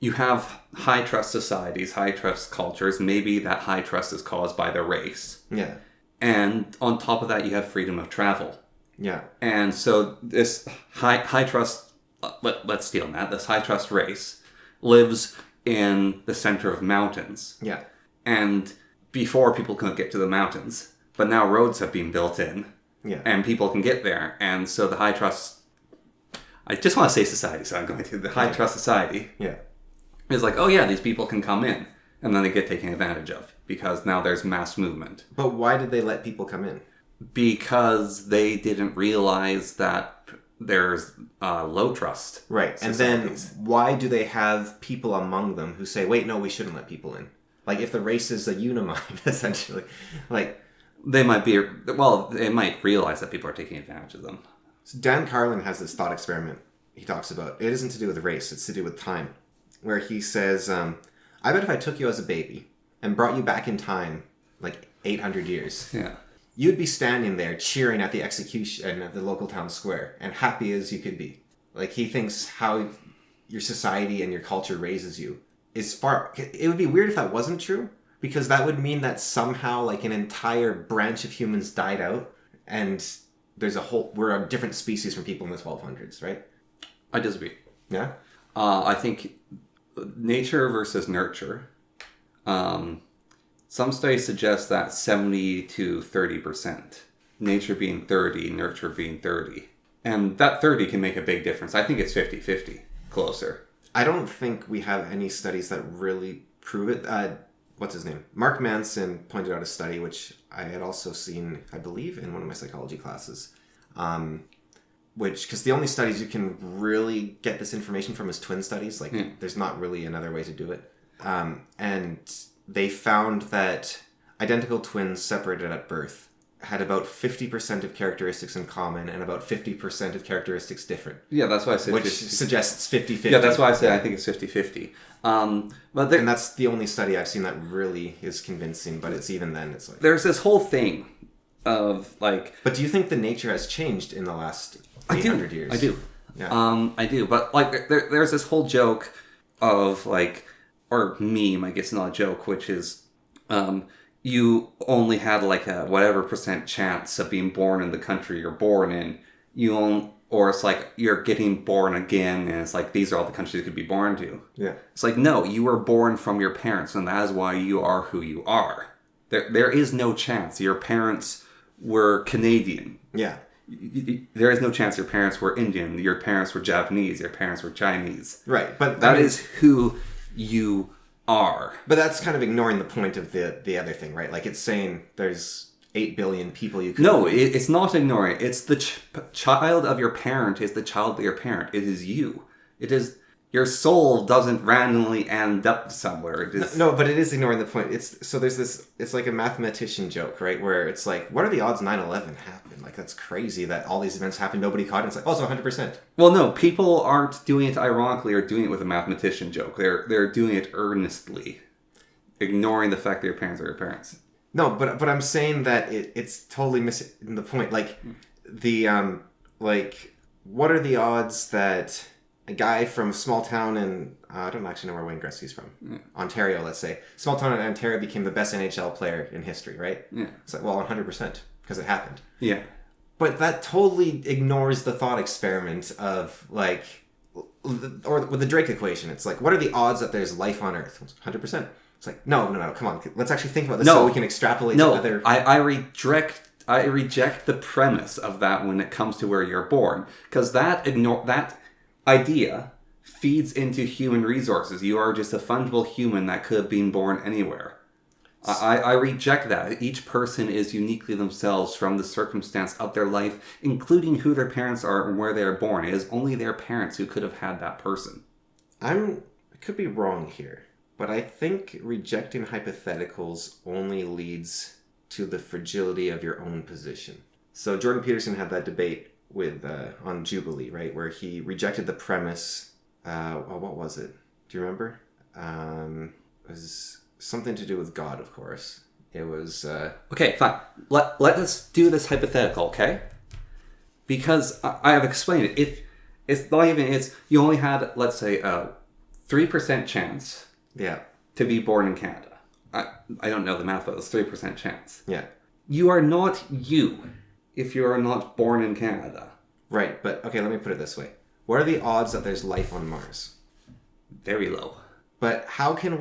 Speaker 2: you have high trust societies, high trust cultures. Maybe that high trust is caused by their race.
Speaker 1: Yeah.
Speaker 2: And on top of that, you have freedom of travel.
Speaker 1: Yeah.
Speaker 2: And so this high trust, let's steal that, this high trust race lives in the center of mountains.
Speaker 1: Yeah.
Speaker 2: And before, people couldn't get to the mountains. But now roads have been built in.
Speaker 1: Yeah.
Speaker 2: And people can get there. And so the high trust... I just want to say society, so I'm going to. The high trust society is like, oh yeah, these people can come in. And then they get taken advantage of because now there's mass movement.
Speaker 1: But why did they let people come in?
Speaker 2: Because they didn't realize that there's low trust.
Speaker 1: Right. Societies. And then why do they have people among them who say, wait, no, we shouldn't let people in? Like, if the race is a unimind, essentially. Like,
Speaker 2: they might realize that people are taking advantage of them.
Speaker 1: So Dan Carlin has this thought experiment he talks about. It isn't to do with race, it's to do with time. Where he says, I bet if I took you as a baby and brought you back in time, like 800 years, you'd be standing there cheering at the execution at the local town square and happy as you could be. Like, he thinks how your society and your culture raises you is far... It would be weird if that wasn't true, because that would mean that somehow, like, an entire branch of humans died out and... we're a different species from people in the 1200s, right?
Speaker 2: I disagree.
Speaker 1: Yeah?
Speaker 2: I think nature versus nurture. Some studies suggest that 70 to 30%. Nature being 30, nurture being 30. And that 30 can make a big difference. I think it's 50-50. Closer.
Speaker 1: I don't think we have any studies that really prove it. What's his name? Mark Manson pointed out a study, which I had also seen, I believe, in one of my psychology classes. Because the only studies you can really get this information from is twin studies. Like, there's not really another way to do it. And they found that identical twins separated at birth had about 50% of characteristics in common and about 50% of characteristics different.
Speaker 2: Yeah, that's why I said...
Speaker 1: Which suggests 50-50.
Speaker 2: Yeah, that's why I say I think it's 50-50.
Speaker 1: And that's the only study I've seen that really is convincing, but it's even then, it's like...
Speaker 2: There's this whole thing of, like...
Speaker 1: But do you think the nature has changed in the last 800 years?
Speaker 2: I do.
Speaker 1: Yeah.
Speaker 2: I do, but, like, there's this whole joke of, like... Or meme, I guess, not a joke, which is... you only had like a whatever % chance of being born in the country you're born in. Or it's like you're getting born again, and it's like these are all the countries you could be born to.
Speaker 1: Yeah.
Speaker 2: It's like, no, you were born from your parents, and that is why you are who you are. There is no chance your parents were Canadian.
Speaker 1: Yeah.
Speaker 2: There is no chance your parents were Indian, your parents were Japanese, your parents were Chinese.
Speaker 1: Right, but...
Speaker 2: that is who you are.
Speaker 1: But that's kind of ignoring the point of the other thing, right? Like, it's saying there's 8 billion people you could...
Speaker 2: No, it's not ignoring. It's the child of your parent is the child of your parent. It is you. It is... Your soul doesn't randomly end up somewhere.
Speaker 1: No, but it is ignoring the point. It's like a mathematician joke, right? Where it's like, what are the odds 9/11 happened? Like, that's crazy that all these events happened, nobody caught it. It's like, oh, it's 100%.
Speaker 2: Well, no, people aren't doing it ironically or doing it with a mathematician joke. They're doing it earnestly, ignoring the fact that your parents are your parents.
Speaker 1: No, but I'm saying that it's totally missing the point. Like, what are the odds that a guy from a small town in, I don't actually know where Wayne Gretzky's from. Yeah. Ontario, let's say. Small town in Ontario became the best NHL player in history, right? Yeah. It's like, well, 100%, because it happened. Yeah. But that totally ignores the thought experiment of, like, or with the Drake equation. It's like, what are the odds that there's life on Earth? 100%. It's like, no, come on. Let's actually think about this so we can extrapolate to other...
Speaker 2: I reject the premise of that when it comes to where you're born. Because that idea feeds into human resources. You are just a fungible human that could have been born anywhere. I reject that. Each person is uniquely themselves from the circumstance of their life, including who their parents are and where they are born. It is only their parents who could have had that person.
Speaker 1: I could be wrong here, but I think rejecting hypotheticals only leads to the fragility of your own position. So Jordan Peterson had that debate with on Jubilee, right, where he rejected the premise. What was it? Do you remember? It was something to do with God, of course. It was...
Speaker 2: Okay, fine. Let us do this hypothetical, okay? Because I have explained it. If it's not even... you only had, let's say, a 3% chance to be born in Canada. I don't know the math, but it's 3% chance. Yeah. You are not you if you are not born in Canada.
Speaker 1: Right, but okay, let me put it this way. What are the odds that there's life on Mars?
Speaker 2: Very low.
Speaker 1: But how do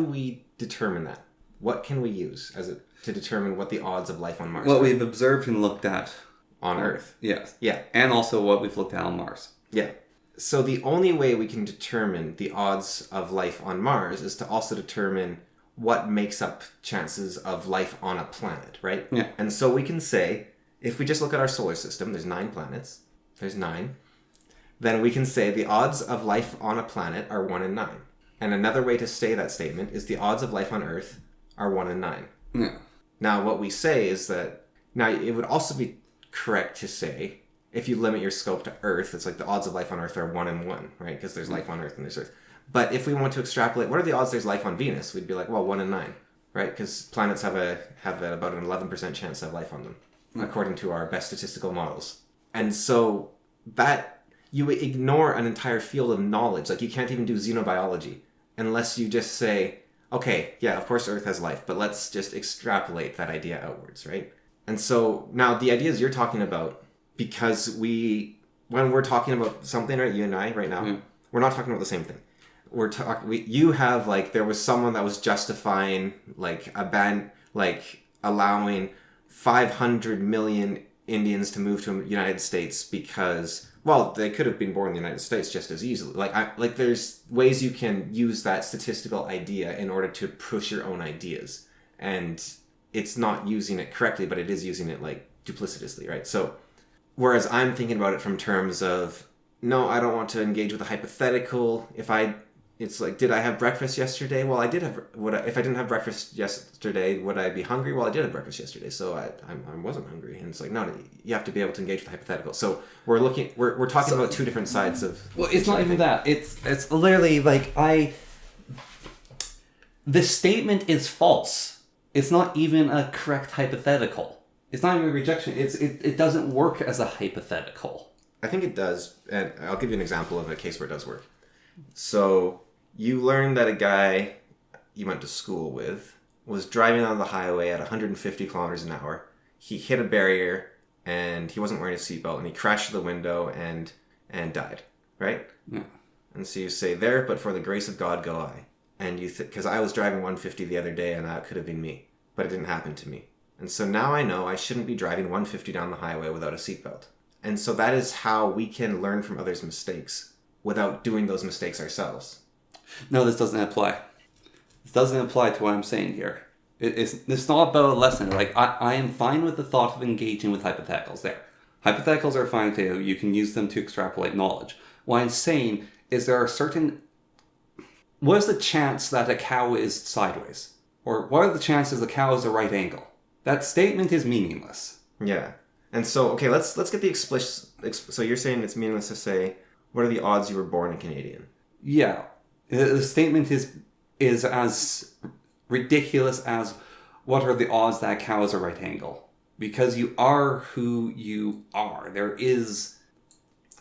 Speaker 1: we determine that? What can we use to determine what the odds of life on Mars are?
Speaker 2: What we've observed and looked at.
Speaker 1: On Earth.
Speaker 2: Yes. Yeah. And also what we've looked at on Mars.
Speaker 1: Yeah. So the only way we can determine the odds of life on Mars is to also determine what makes up chances of life on a planet, right? Yeah. And so we can say, if we just look at our solar system, there's 9 planets. There's 9. Then we can say the odds of life on a planet are 1 in 9. And another way to say that statement is the odds of life on Earth are 1 in 9. Yeah. Now, what we say is that... Now, it would also be correct to say, if you limit your scope to Earth, it's like the odds of life on Earth are 1 in 1, right? Because there's life on Earth and there's Earth. But if we want to extrapolate, what are the odds there's life on Venus? We'd be like, well, 1 in 9, right? Because planets have about an 11% chance to have life on them, according to our best statistical models. And so that you ignore an entire field of knowledge. Like, you can't even do xenobiology unless you just say, okay, yeah, of course Earth has life, but let's just extrapolate that idea outwards, right? And so now the ideas you're talking about, because when we're talking about something, right, you and I right now, we're not talking about the same thing. You have, like, there was someone that was justifying, like, allowing 500 million Indians to move to the United States because, well, they could have been born in the United States just as easily. Like, there's ways you can use that statistical idea in order to push your own ideas. And it's not using it correctly, but it is using it, like, duplicitously, right? So, whereas I'm thinking about it from terms of, no, I don't want to engage with a hypothetical. It's like, did I have breakfast yesterday? Well, I did have. If I didn't have breakfast yesterday, would I be hungry? Well, I did have breakfast yesterday, so I wasn't hungry. And it's like, no, you have to be able to engage with the hypothetical. So we're talking about two different sides of.
Speaker 2: Well, it's not even that. It's literally like the statement is false. It's not even a correct hypothetical. It's not even a rejection. It doesn't work as a hypothetical.
Speaker 1: I think it does, and I'll give you an example of a case where it does work. So you learn that a guy you went to school with was driving on the highway at 150 kilometers an hour. He hit a barrier and he wasn't wearing a seatbelt and he crashed through the window and died, right? Yeah. And so you say, there, but for the grace of God go I. And you because I was driving 150 the other day and that could have been me, but it didn't happen to me. And so now I know I shouldn't be driving 150 down the highway without a seatbelt. And so that is how we can learn from others' mistakes without doing those mistakes ourselves.
Speaker 2: No, this doesn't apply. This doesn't apply to what I'm saying here. It's not about a lesson. Like, I am fine with the thought of engaging with hypotheticals there. Hypotheticals are fine too. You can use them to extrapolate knowledge. What I'm saying is there are certain... What is the chance that a cow is sideways? Or what are the chances the cow is a right angle? That statement is meaningless.
Speaker 1: Yeah. And so, okay, let's get the explicit... So you're saying it's meaningless to say, what are the odds you were born a Canadian?
Speaker 2: Yeah. The statement is as ridiculous as, what are the odds that a cow is a right angle? Because you are who you are. There is...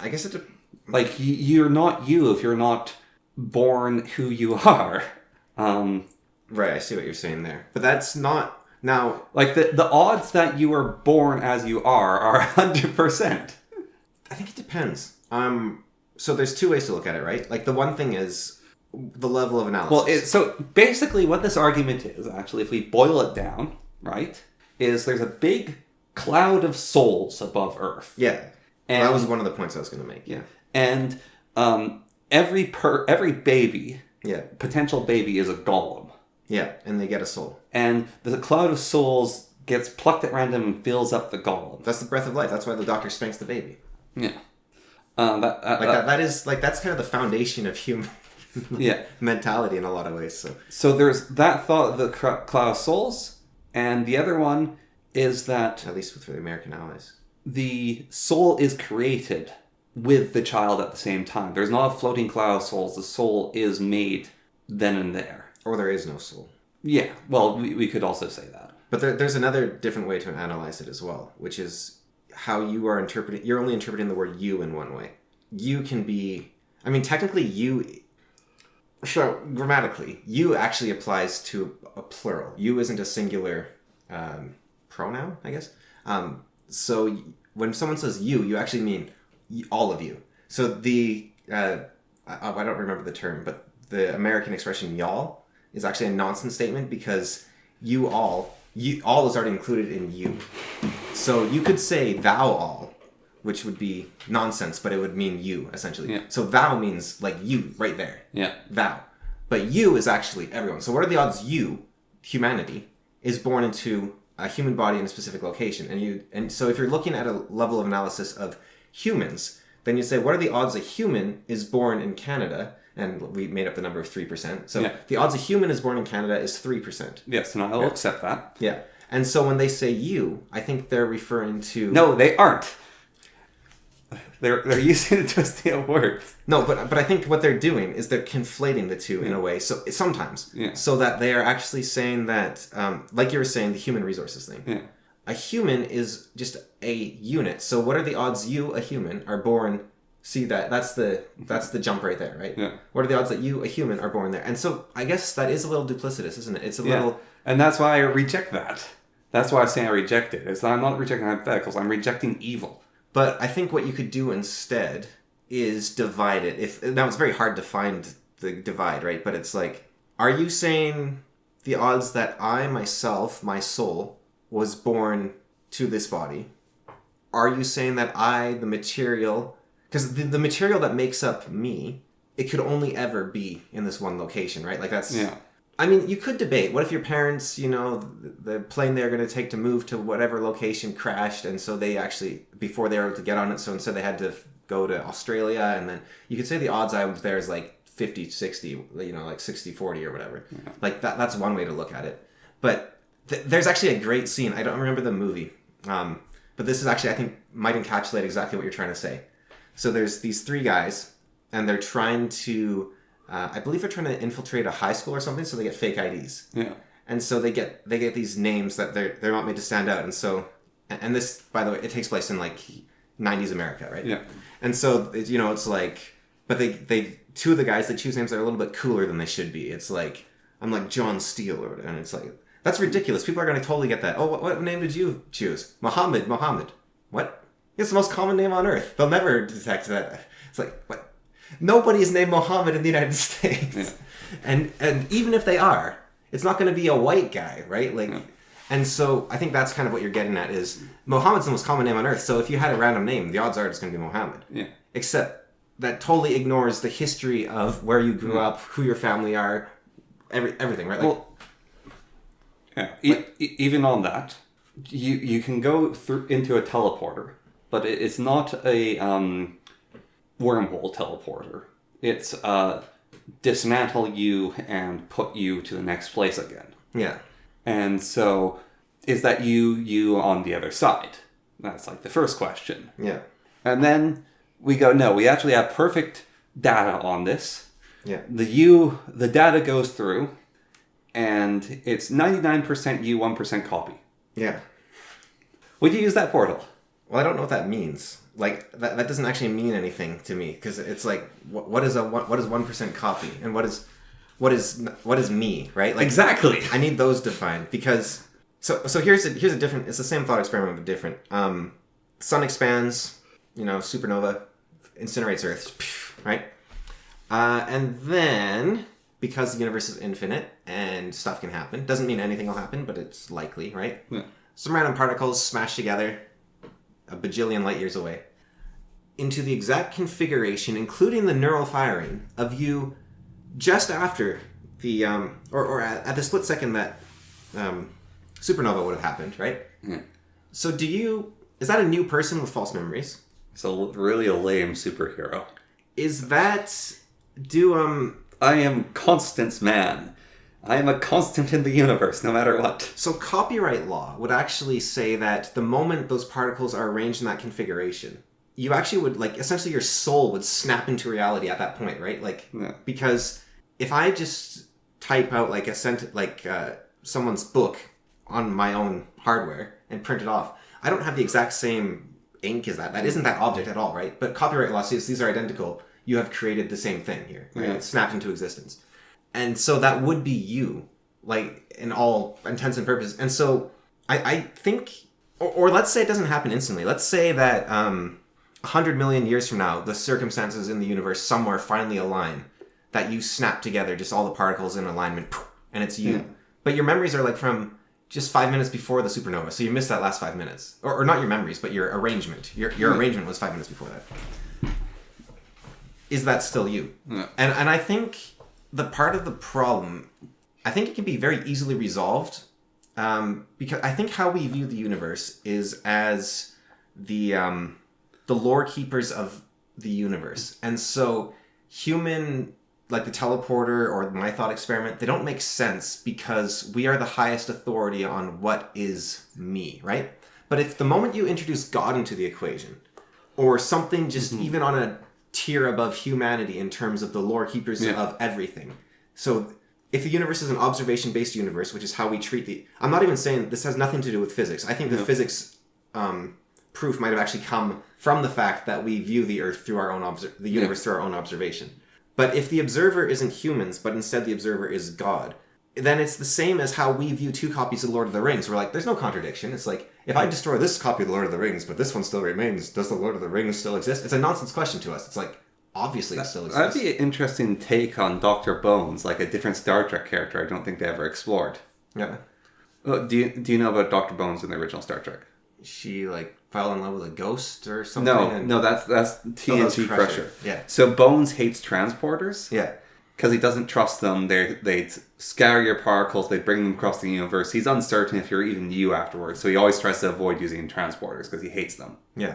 Speaker 1: I guess it...
Speaker 2: Like, you're not you if you're not born who you are.
Speaker 1: Right, I see what you're saying there. But that's not... Now...
Speaker 2: Like, the odds that you are born as you are 100%.
Speaker 1: I think it depends. So there's two ways to look at it, right? Like, the one thing is the level of analysis.
Speaker 2: Well, so basically what this argument is, actually, if we boil it down, right, is there's a big cloud of souls above Earth.
Speaker 1: Yeah.
Speaker 2: And
Speaker 1: that was one of the points I was going to make, yeah.
Speaker 2: And every baby,
Speaker 1: yeah,
Speaker 2: potential baby, is a golem.
Speaker 1: Yeah, and they get a soul.
Speaker 2: And the cloud of souls gets plucked at random and fills up the golem.
Speaker 1: That's the breath of life. That's why the doctor spanks the baby.
Speaker 2: Yeah.
Speaker 1: That's kind of the foundation of human
Speaker 2: yeah.
Speaker 1: mentality in a lot of ways.
Speaker 2: So there's that thought of the cloud of souls, and the other one is that...
Speaker 1: At least for the American allies.
Speaker 2: The soul is created with the child at the same time. There's not a floating cloud of souls. The soul is made then and there.
Speaker 1: Or there is no soul.
Speaker 2: Yeah, well, we could also say that.
Speaker 1: But there's another different way to analyze it as well, which is how you are interpreting... You're only interpreting the word you in one way. You can be... I mean, technically, you... Sure, grammatically, you actually applies to a plural. You isn't a singular pronoun, I guess. So when someone says you actually mean all of you. So the... I don't remember the term, but the American expression y'all is actually a nonsense statement because all is already included in you. So you could say thou all, which would be nonsense, but it would mean you, essentially.
Speaker 2: Yeah.
Speaker 1: So thou means like you, right there.
Speaker 2: Yeah.
Speaker 1: Thou. But you is actually everyone. So what are the odds you, humanity, is born into a human body in a specific location? And so if you're looking at a level of analysis of humans, then you say, what are the odds a human is born in Canada? And we made up the number of 3%. So the odds a human is born in Canada is 3%.
Speaker 2: Yes, and I'll accept that.
Speaker 1: Yeah. And so when they say you, I think they're referring to...
Speaker 2: No, they aren't. They're using the twisting of words.
Speaker 1: No, but I think what they're doing is they're conflating the two in a way. So sometimes.
Speaker 2: Yeah. So
Speaker 1: that they are actually saying that, like you were saying, the human resources thing.
Speaker 2: Yeah.
Speaker 1: A human is just a unit. So what are the odds you, a human, are born... See that's the jump right there, right?
Speaker 2: Yeah.
Speaker 1: What are the odds that you, a human, are born there? And so I guess that is a little duplicitous, isn't it? It's a little...
Speaker 2: And that's why I reject that. That's why I'm saying I reject it. I'm not rejecting hypotheticals. I'm rejecting evil.
Speaker 1: But I think what you could do instead is divide it. Now, it's very hard to find the divide, right? But it's like, are you saying the odds that I, myself, my soul, was born to this body? Are you saying that I, the material... Because the material that makes up me, it could only ever be in this one location, right? Like that's...
Speaker 2: Yeah.
Speaker 1: I mean, you could debate. What if your parents, the plane they're going to take to move to whatever location crashed, and so they actually, before they were able to get on it, so instead they had to go to Australia, and then you could say the odds I was there is like 50-60, like 60-40 or whatever. Yeah. Like that's one way to look at it. But there's actually a great scene. I don't remember the movie. But this is actually, I think, might encapsulate exactly what you're trying to say. So there's these three guys, and they're trying to, I believe they're trying to infiltrate a high school or something, so they get fake IDs.
Speaker 2: Yeah. And
Speaker 1: so they get these names that they're not made to stand out. And so, and this, by the way, it takes place in like 90s America, right?
Speaker 2: Yeah.
Speaker 1: And so, it's like, but they two of the guys, they choose names that are a little bit cooler than they should be. It's like, I'm like John Steele, and it's like, that's ridiculous. People are going to totally get that. Oh, what name did you choose? Mohammed. What? It's the most common name on earth. They'll never detect that. It's like, what? Nobody is named Mohammed in the United States. Yeah. And even if they are, it's not going to be a white guy, right? Like, yeah. And so I think that's kind of what you're getting at is Mohammed's the most common name on earth. So if you had a random name, the odds are it's going to be Mohammed. Yeah. Except that totally ignores the history of where you grew up, who your family are, everything, right? Like,
Speaker 2: yeah. Even on that, you can go into a teleporter. But it's not a... wormhole teleporter. It's dismantle you and put you to the next place again.
Speaker 1: Yeah.
Speaker 2: And so, is that you on the other side? That's like the first question.
Speaker 1: Yeah.
Speaker 2: And then we go, no, we actually have perfect data on this.
Speaker 1: Yeah.
Speaker 2: The data goes through, and it's 99% you, 1% copy.
Speaker 1: Yeah.
Speaker 2: Would you use that portal?
Speaker 1: Well, I don't know what that means. Like, that doesn't actually mean anything to me, because it's like, what is 1% copy, and what is me, right? Like,
Speaker 2: Exactly.
Speaker 1: I need those defined, because so here's a different. It's the same thought experiment but different. Sun expands, supernova incinerates Earth, right? And then, because the universe is infinite and stuff can happen, doesn't mean anything will happen, but it's likely, right?
Speaker 2: Yeah.
Speaker 1: Some random particles smash together a bajillion light years away into the exact configuration, including the neural firing of you just after the or at the split second that supernova would have happened, right?
Speaker 2: Yeah.
Speaker 1: So is that a new person with false memories?
Speaker 2: It's really a lame superhero.
Speaker 1: Is that
Speaker 2: I am Constance Man. I am a constant in the universe, no matter what.
Speaker 1: So copyright law would actually say that the moment those particles are arranged in that configuration, you actually would, like, essentially your soul would snap into reality at that point, right? Like,
Speaker 2: yeah.
Speaker 1: Because if I just type out like someone's book on my own hardware and print it off, I don't have the exact same ink as that. That isn't that object at all, right? But copyright law says these are identical. You have created the same thing here, right?
Speaker 2: Yeah.
Speaker 1: It's snapped into existence. And so that would be you, like, in all intents and purposes. And so I think, or let's say it doesn't happen instantly. Let's say that 100 million years from now, the circumstances in the universe somewhere finally align, that you snap together just all the particles in alignment, and it's you.
Speaker 2: Yeah.
Speaker 1: But your memories are like from just 5 minutes before the supernova, so you missed that last 5 minutes. Or not your memories, but your arrangement. Your arrangement was 5 minutes before that. Is that still you?
Speaker 2: Yeah.
Speaker 1: And I think the part of the problem, I think it can be very easily resolved, because I think how we view the universe is as the lore keepers of the universe. And so human, like the teleporter or my thought experiment, they don't make sense because we are the highest authority on what is me, right? But if the moment you introduce God into the equation, or something just even on a tier above humanity in terms of the lore keepers of everything. So if the universe is an observation-based universe, which is how we treat I'm not even saying this has nothing to do with physics. I think the physics proof might have actually come from the fact that we view the Earth through our own the universe through our own observation. But if the observer isn't humans, but instead the observer is God, then it's the same as how we view two copies of Lord of the Rings. We're like, there's no contradiction. It's like, if I destroy this copy of the Lord of the Rings, but this one still remains, does the Lord of the Rings still exist? It's a nonsense question to us. It's like, obviously it still exists.
Speaker 2: That'd be an interesting take on Dr. Bones, like a different Star Trek character I don't think they ever explored.
Speaker 1: Yeah.
Speaker 2: Well, do you know about Dr. Bones in the original Star Trek?
Speaker 1: She, like, fell in love with a ghost or something?
Speaker 2: No, that's TNT Crusher.
Speaker 1: Yeah.
Speaker 2: So Bones hates transporters.
Speaker 1: Yeah.
Speaker 2: Because he doesn't trust them. They scour your particles, they bring them across the universe. He's uncertain if you're even you afterwards, so he always tries to avoid using transporters because he hates them.
Speaker 1: Yeah.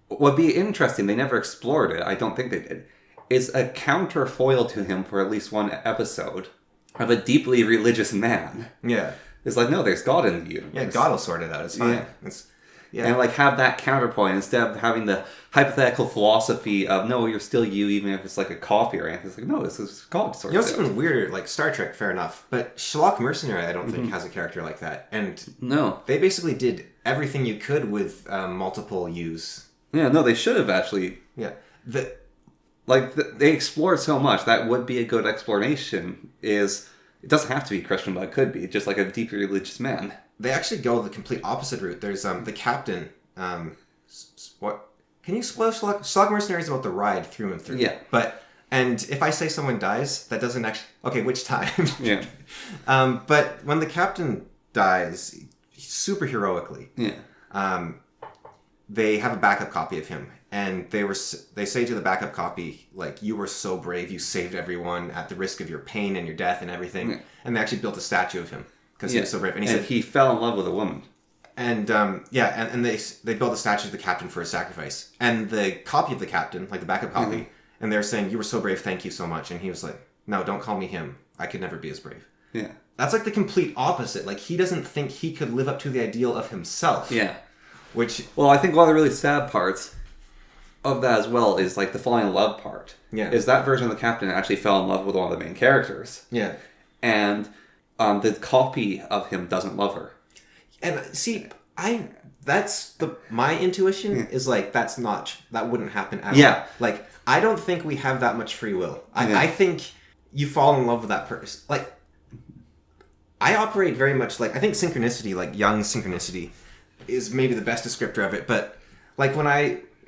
Speaker 2: What would be interesting, they never explored it, I don't think they did, is a counterfoil to him for at least one episode of a deeply religious man.
Speaker 1: Yeah.
Speaker 2: It's like, no, there's God in the universe.
Speaker 1: Yeah, God will sort it out. It's fine.
Speaker 2: Yeah.
Speaker 1: Yeah.
Speaker 2: And like have that counterpoint instead of having the hypothetical philosophy of no, you're still you even if it's like a copy or anything. It's like no, this is God sort of.
Speaker 1: You know, it's even weirder. Like Star Trek, fair enough, but Sherlock Mercenary, I don't think has a character like that. And
Speaker 2: no,
Speaker 1: they basically did everything you could with multiple U's.
Speaker 2: Yeah, no, they should have actually.
Speaker 1: Yeah,
Speaker 2: they explored so much that would be a good explanation. Is it doesn't have to be Christian, but it could be just like a deeply religious man.
Speaker 1: They actually go the complete opposite route. There's the captain. What can you spoil Sherlock Mercenary is about the ride through and through.
Speaker 2: Yeah.
Speaker 1: And if I say someone dies, that doesn't actually. Okay, which time?
Speaker 2: Yeah.
Speaker 1: But when the captain dies, super heroically.
Speaker 2: Yeah.
Speaker 1: They have a backup copy of him, and they say to the backup copy, like, you were so brave, you saved everyone at the risk of your pain and your death and everything. Yeah. And they actually built a statue of him because he was so brave. And he said
Speaker 2: he fell in love with a woman.
Speaker 1: And they built a statue of the captain for a sacrifice. And the copy of the captain, like the backup copy, and they're saying, "You were so brave, thank you so much." And he was like, "No, don't call me him. I could never be as brave."
Speaker 2: Yeah.
Speaker 1: That's like the complete opposite. Like, he doesn't think he could live up to the ideal of himself.
Speaker 2: Yeah.
Speaker 1: Which...
Speaker 2: Well, I think one of the really sad parts of that as well is, like, the falling in love part.
Speaker 1: Yeah.
Speaker 2: Is that version of the captain actually fell in love with one of the main characters.
Speaker 1: Yeah.
Speaker 2: And the copy of him doesn't love her.
Speaker 1: And see, my intuition is like, that wouldn't happen at all. Like, I don't think we have that much free will. I think you fall in love with that person. Like, I operate very much like, I think synchronicity, like young synchronicity, is maybe the best descriptor of it. But like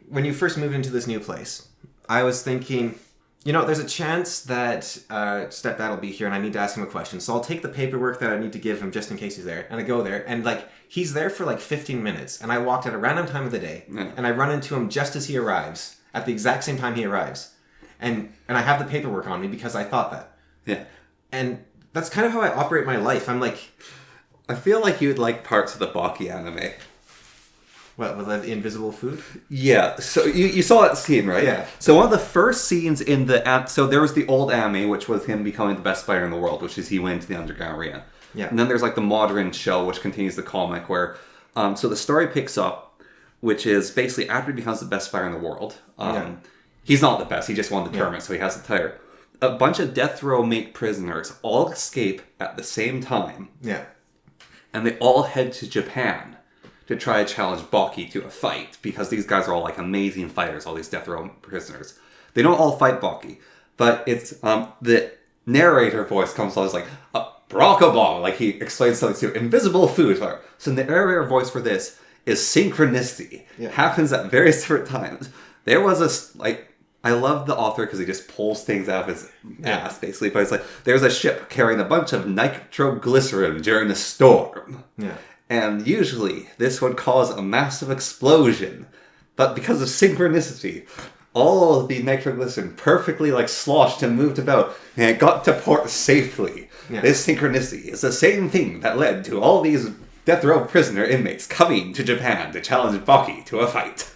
Speaker 1: when you first moved into this new place, I was thinking, there's a chance that stepdad will be here and I need to ask him a question. So I'll take the paperwork that I need to give him just in case he's there. And I go there and like, he's there for like 15 minutes. And I walked at a random time of the day and I run into him just as he arrives, at the exact same time he arrives. And I have the paperwork on me because I thought that.
Speaker 2: Yeah.
Speaker 1: And that's kind of how I operate my life. I'm like...
Speaker 2: I feel like you would like parts of the Baki anime.
Speaker 1: What, with the invisible food?
Speaker 2: Yeah, so you saw that scene, right?
Speaker 1: Yeah.
Speaker 2: So one of the first scenes in the... So there was the old anime, which was him becoming the best fighter in the world, which is he went to the underground arena.
Speaker 1: Yeah.
Speaker 2: And then there's like the modern show, which continues the comic, where... so the story picks up, which is basically after he becomes the best fighter in the world. He's not the best, he just won the tournament, so he has the title. A bunch of death row mate prisoners all escape at the same time.
Speaker 1: Yeah.
Speaker 2: And they all head to Japan to try to challenge Baki to a fight, because these guys are all like amazing fighters, all these death row prisoners. They don't all fight Baki, but it's the narrator voice comes on as like Barack Obama, like he explains something to invisible food. So the narrator voice for this is synchronicity. Happens at various different times. There was I love the author because he just pulls things out of his ass, basically. But it's like, there's a ship carrying a bunch of nitroglycerin during a storm.
Speaker 1: Yeah.
Speaker 2: And usually, this would cause a massive explosion. But because of synchronicity, all of the nitroglycerin perfectly, sloshed and moved about, and it got to port safely. Yeah. This synchronicity is the same thing that led to all these death row prisoner inmates coming to Japan to challenge Baki to a fight.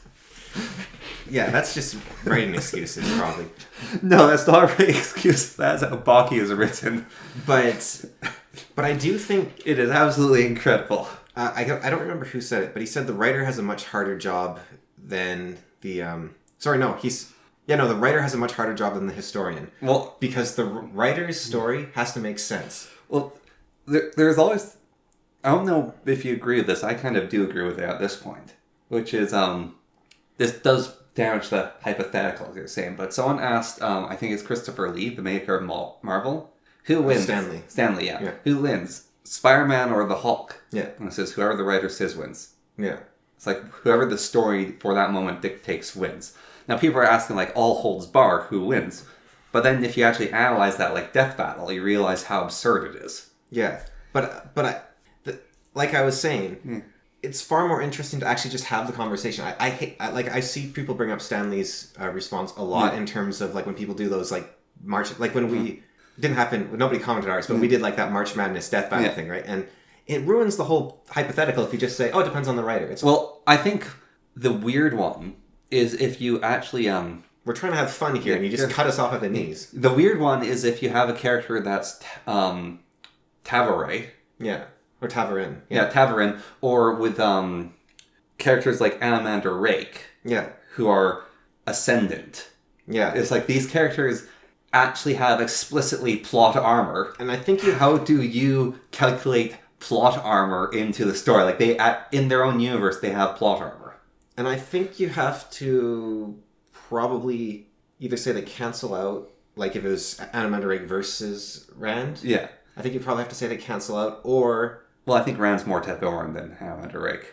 Speaker 1: Yeah, that's just writing excuses, probably.
Speaker 2: No, that's not writing excuses. That's how Baki is written.
Speaker 1: But I do think...
Speaker 2: It is absolutely incredible.
Speaker 1: I don't remember who said it, but he said the writer has a much harder job than the... the writer has a much harder job than the historian.
Speaker 2: Well...
Speaker 1: Because the writer's story has to make sense.
Speaker 2: Well, there's always... I don't know if you agree with this. I kind of do agree with it at this point. Which is, this does... damage the hypothetical, as you're saying, but someone asked, I think it's Christopher Lee, the maker of Marvel, who wins? Stanley, yeah. Who wins? Spider-Man or the Hulk?
Speaker 1: Yeah.
Speaker 2: And it says, whoever the writer says wins.
Speaker 1: Yeah.
Speaker 2: It's like, whoever the story for that moment dictates wins. Now, people are asking, all holds bar, who wins? But then if you actually analyze that, Death Battle, you realize how absurd it is.
Speaker 1: Yeah. But like I was saying... It's far more interesting to actually just have the conversation. I see people bring up Stanley's response a lot in terms of when people do those March, when we didn't happen, nobody commented ours, but we did that March Madness Death Battle thing, right? And it ruins the whole hypothetical if you just say, oh, it depends on the writer.
Speaker 2: Well, I think the weird one is if you actually
Speaker 1: we're trying to have fun here, and you just cut us off at the knees.
Speaker 2: The weird one is if you have a character that's Tavaray.
Speaker 1: Yeah. Or Tavarin.
Speaker 2: Yeah, Tavarin. Or with characters like Anamander Rake.
Speaker 1: Yeah.
Speaker 2: Who are ascendant.
Speaker 1: Yeah.
Speaker 2: It's these characters actually have explicitly plot armor.
Speaker 1: And I think
Speaker 2: how do you calculate plot armor into the story? In their own universe, they have plot armor.
Speaker 1: And I think you have to probably either say they cancel out, if it was Anamander Rake versus Rand.
Speaker 2: Yeah.
Speaker 1: I think you probably have to say they cancel out, or...
Speaker 2: Well, I think Rand's more Tavarin than Anamander Rake.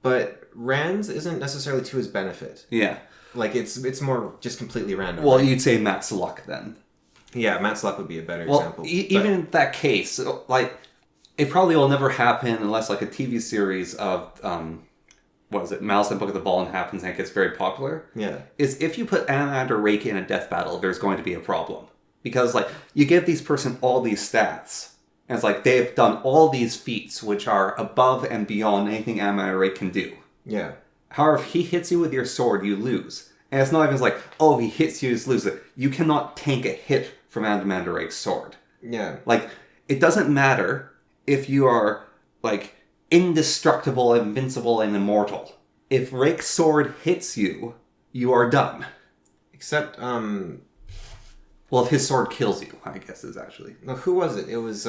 Speaker 1: But Rand's isn't necessarily to his benefit.
Speaker 2: Yeah.
Speaker 1: It's more just completely random.
Speaker 2: Well, you'd say Matt's luck then.
Speaker 1: Yeah, Matt's luck would be a better example.
Speaker 2: Even in that case, it probably will never happen unless a TV series of, Malice and Book of the Fallen happens and it gets very popular.
Speaker 1: Yeah.
Speaker 2: Is if you put Anamander Rake in a death battle, there's going to be a problem. Because, you give these person all these stats, And it's like, they've done all these feats which are above and beyond anything Amandarake can do.
Speaker 1: Yeah.
Speaker 2: However, if he hits you with your sword, you lose. And it's not even like, oh, he hits you, you lose it. You cannot tank a hit from Amandarake's sword.
Speaker 1: Yeah.
Speaker 2: Like, it doesn't matter if you are, like, indestructible, invincible, and immortal. If Rake's sword hits you, you are done.
Speaker 1: Except,
Speaker 2: Well, if his sword kills you, I guess is actually...
Speaker 1: No, who was it? It was,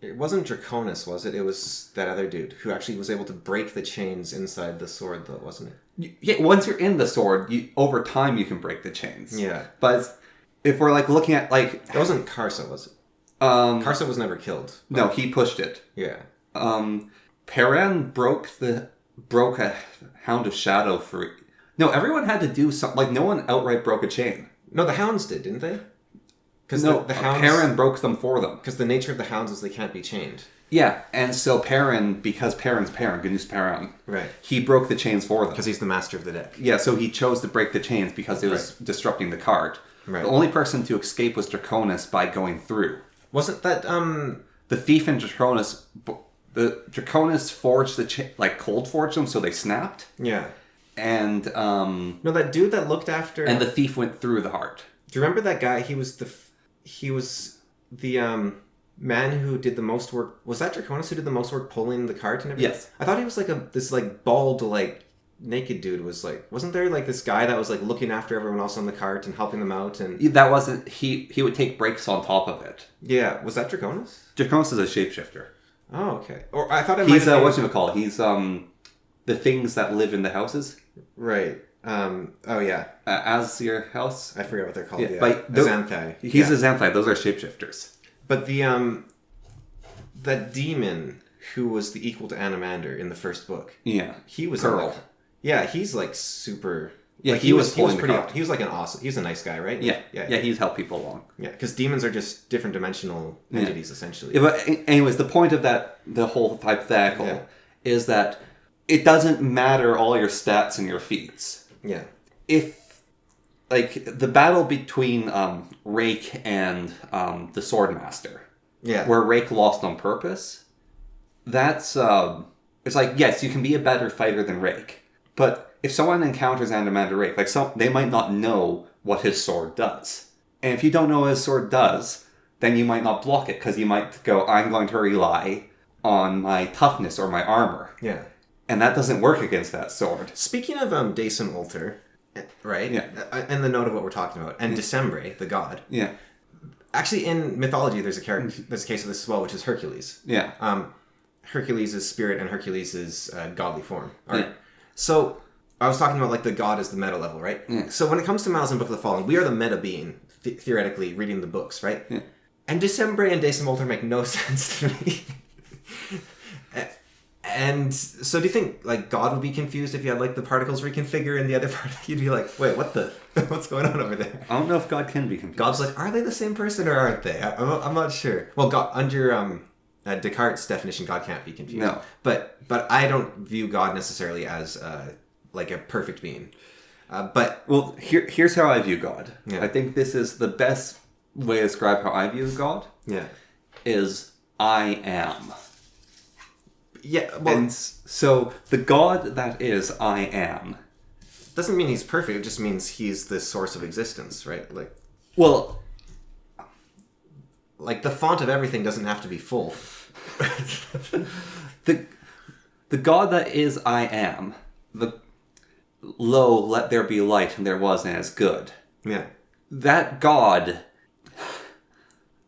Speaker 1: It wasn't Draconis, was it? It was that other dude who actually was able to break the chains inside the sword, though, wasn't it?
Speaker 2: Yeah, once you're in the sword, over time you can break the chains.
Speaker 1: Yeah.
Speaker 2: But if we're, like, looking at, like...
Speaker 1: It wasn't Karsa, was it? Karsa was never killed.
Speaker 2: No, he pushed it.
Speaker 1: Yeah.
Speaker 2: Perrin broke a Hound of Shadow free. No, everyone had to do something. Like, no one outright broke a chain.
Speaker 1: No, the hounds did, didn't they? Because
Speaker 2: No,
Speaker 1: the hounds...
Speaker 2: Perrin broke them for them.
Speaker 1: Because the nature of the hounds is they can't be chained.
Speaker 2: Yeah, and so Perrin, because Perrin's Perrin, Gnus Perrin,
Speaker 1: Right.
Speaker 2: he broke the chains for them.
Speaker 1: Because he's the master of the deck.
Speaker 2: Yeah, so he chose to break the chains because it was disrupting the card.
Speaker 1: Right.
Speaker 2: The only person to escape was Draconis by going through.
Speaker 1: Wasn't that,
Speaker 2: The thief and Draconis... The Draconis forged cold forged them so they snapped.
Speaker 1: Yeah.
Speaker 2: And,
Speaker 1: No, that dude that looked after...
Speaker 2: And the thief went through the heart.
Speaker 1: Do you remember that guy? He was the man who did the most work. Was that Draconis who did the most work pulling the cart and everything?
Speaker 2: Yes.
Speaker 1: I thought he was like this like bald like naked dude was like. Wasn't there like this guy that was like looking after everyone else on the cart and helping them out and?
Speaker 2: That wasn't... He would take breaks on top of it.
Speaker 1: Yeah. Was that Draconis?
Speaker 2: Draconis is a shapeshifter.
Speaker 1: Oh, okay. Or I thought it
Speaker 2: He's
Speaker 1: might have been...
Speaker 2: whatchamacallit. He's the things that live in the houses.
Speaker 1: Right. Oh yeah.
Speaker 2: As your house.
Speaker 1: I forget what they're called.
Speaker 2: Yeah,
Speaker 1: Yeah.
Speaker 2: but
Speaker 1: Xanthai.
Speaker 2: He's a Xanthai. Those are shapeshifters.
Speaker 1: But the that demon who was the equal to Animander in the first book.
Speaker 2: Yeah.
Speaker 1: He was
Speaker 2: Pearl.
Speaker 1: Yeah, he's like super.
Speaker 2: Yeah,
Speaker 1: like,
Speaker 2: he was
Speaker 1: pretty.
Speaker 2: cart.
Speaker 1: He was like an awesome. He's a nice guy, right?
Speaker 2: Yeah.
Speaker 1: Yeah.
Speaker 2: He's helped people along.
Speaker 1: Yeah, because demons are just different dimensional entities, essentially.
Speaker 2: Yeah, but anyways, the point of the whole hypothetical is that it doesn't matter all your stats and your feats.
Speaker 1: Yeah.
Speaker 2: If, like, the battle between Rake and the Swordmaster, where Rake lost on purpose, that's, it's like, yes, you can be a better fighter than Rake, but if someone encounters Animander Rake, like, they might not know what his sword does. And if you don't know what his sword does, then you might not block it, because you might go, I'm going to rely on my toughness or my armor.
Speaker 1: Yeah.
Speaker 2: And that doesn't work against that sword.
Speaker 1: Speaking of Dason Ulter, right?
Speaker 2: Yeah.
Speaker 1: And the note of what we're talking about, and Decembre, the god.
Speaker 2: Yeah.
Speaker 1: Actually, in mythology, there's a case of this as well, which is Hercules.
Speaker 2: Yeah.
Speaker 1: Hercules is spirit, and Hercules is godly form. All right.
Speaker 2: Yeah.
Speaker 1: So I was talking about like the god is the meta level, right?
Speaker 2: Yeah.
Speaker 1: So when it comes to Malazan Book of the Fallen, we are the meta being, theoretically, reading the books, right?
Speaker 2: Yeah.
Speaker 1: And Decembre and Dason Ulter make no sense to me. And so do you think like God would be confused if you had like the particles reconfigure and the other part you'd be like, wait, what's going on over there?
Speaker 2: I don't know if God can be confused.
Speaker 1: God's like, are they the same person or aren't they? I'm not sure. Well, God, under Descartes' definition, God can't be confused.
Speaker 2: No.
Speaker 1: But I don't view God necessarily as like a perfect being. But
Speaker 2: well, here's how I view God.
Speaker 1: Yeah.
Speaker 2: I think this is the best way to describe how I view God.
Speaker 1: Yeah.
Speaker 2: Is I am.
Speaker 1: Yeah. Well,
Speaker 2: And so the God that is I am
Speaker 1: doesn't mean he's perfect. It just means he's the source of existence, right? Like the font of everything doesn't have to be full.
Speaker 2: the God that is I am, the lo, let there be light, and there was, and it's good.
Speaker 1: Yeah.
Speaker 2: That God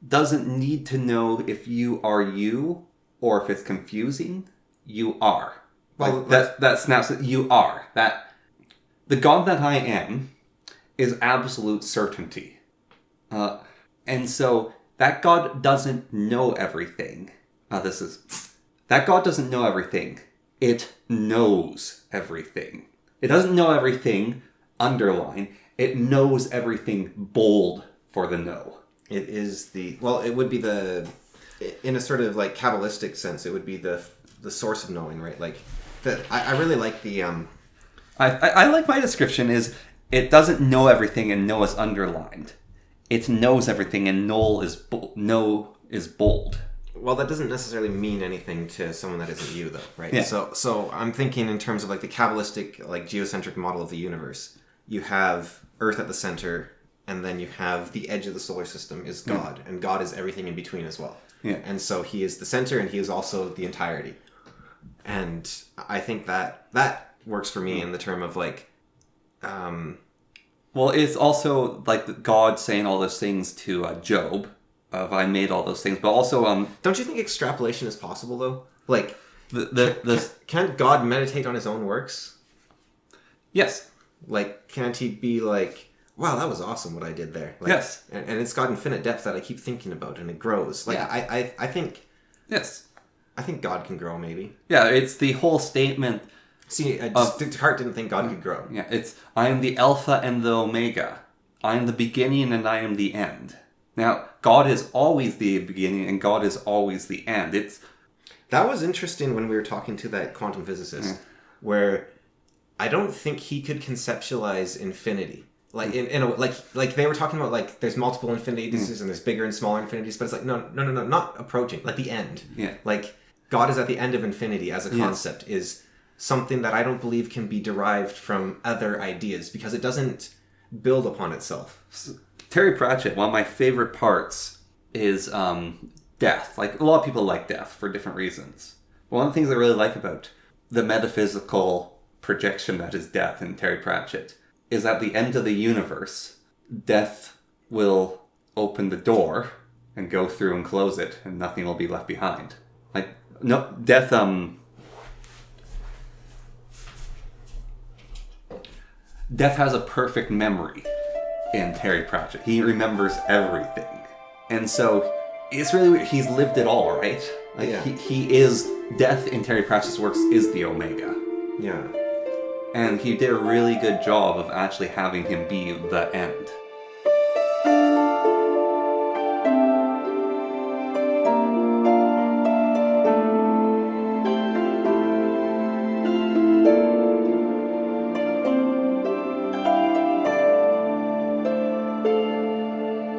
Speaker 2: doesn't need to know if you are you or if it's confusing. You are.
Speaker 1: Well,
Speaker 2: that snaps it. You are. That the God that I am is absolute certainty. And so that God doesn't know everything. That God doesn't know everything. It knows everything. It doesn't know everything, underline. It knows everything, bold for the know.
Speaker 1: It is it would be in a sort of like Kabbalistic sense, it would be the source of knowing, right? Like, I really like the...
Speaker 2: I like my description is, it doesn't know everything and know is underlined. It knows everything and know is is bold.
Speaker 1: Well, that doesn't necessarily mean anything to someone that isn't you, though, right?
Speaker 2: Yeah.
Speaker 1: So I'm thinking in terms of like the Kabbalistic, like geocentric model of the universe. You have Earth at the center, and then you have the edge of the solar system is God, and God is everything in between as well.
Speaker 2: Yeah.
Speaker 1: And so he is the center, and he is also the entirety. And I think that works for me in the term of like,
Speaker 2: Well, it's also like God saying all those things to Job, of I made all those things, but also
Speaker 1: don't you think extrapolation is possible though? Like, can't God meditate on his own works?
Speaker 2: Yes.
Speaker 1: Like, can't he be like, wow, that was awesome what I did there? Like,
Speaker 2: yes.
Speaker 1: And it's got infinite depth that I keep thinking about, and it grows. Like, yeah. I think...
Speaker 2: Yes.
Speaker 1: I think God can grow, maybe.
Speaker 2: Yeah, it's the whole statement...
Speaker 1: See, Descartes didn't think God could grow.
Speaker 2: Yeah, it's, I am the Alpha and the Omega. I am the beginning and I am the end. Now, God is always the beginning and God is always the end.
Speaker 1: That was interesting when we were talking to that quantum physicist, where I don't think he could conceptualize infinity. Like in a, like they were talking about like there's multiple infinities and there's bigger and smaller infinities, but it's like no, not approaching, like the end.
Speaker 2: Yeah.
Speaker 1: Like God is at the end of infinity as a concept is something that I don't believe can be derived from other ideas because it doesn't build upon itself.
Speaker 2: Terry Pratchett, one of my favorite parts is death. Like, a lot of people like death for different reasons. One of the things I really like about the metaphysical projection that is death in Terry Pratchett is at the end of the universe, death will open the door and go through and close it, and nothing will be left behind. Like, no, death has a perfect memory in Terry Pratchett. He remembers everything. And so, it's really weird. He's lived it all, right? Like, he is... Death in Terry Pratchett's works is the Omega.
Speaker 1: Yeah.
Speaker 2: And he did a really good job of actually having him be the end.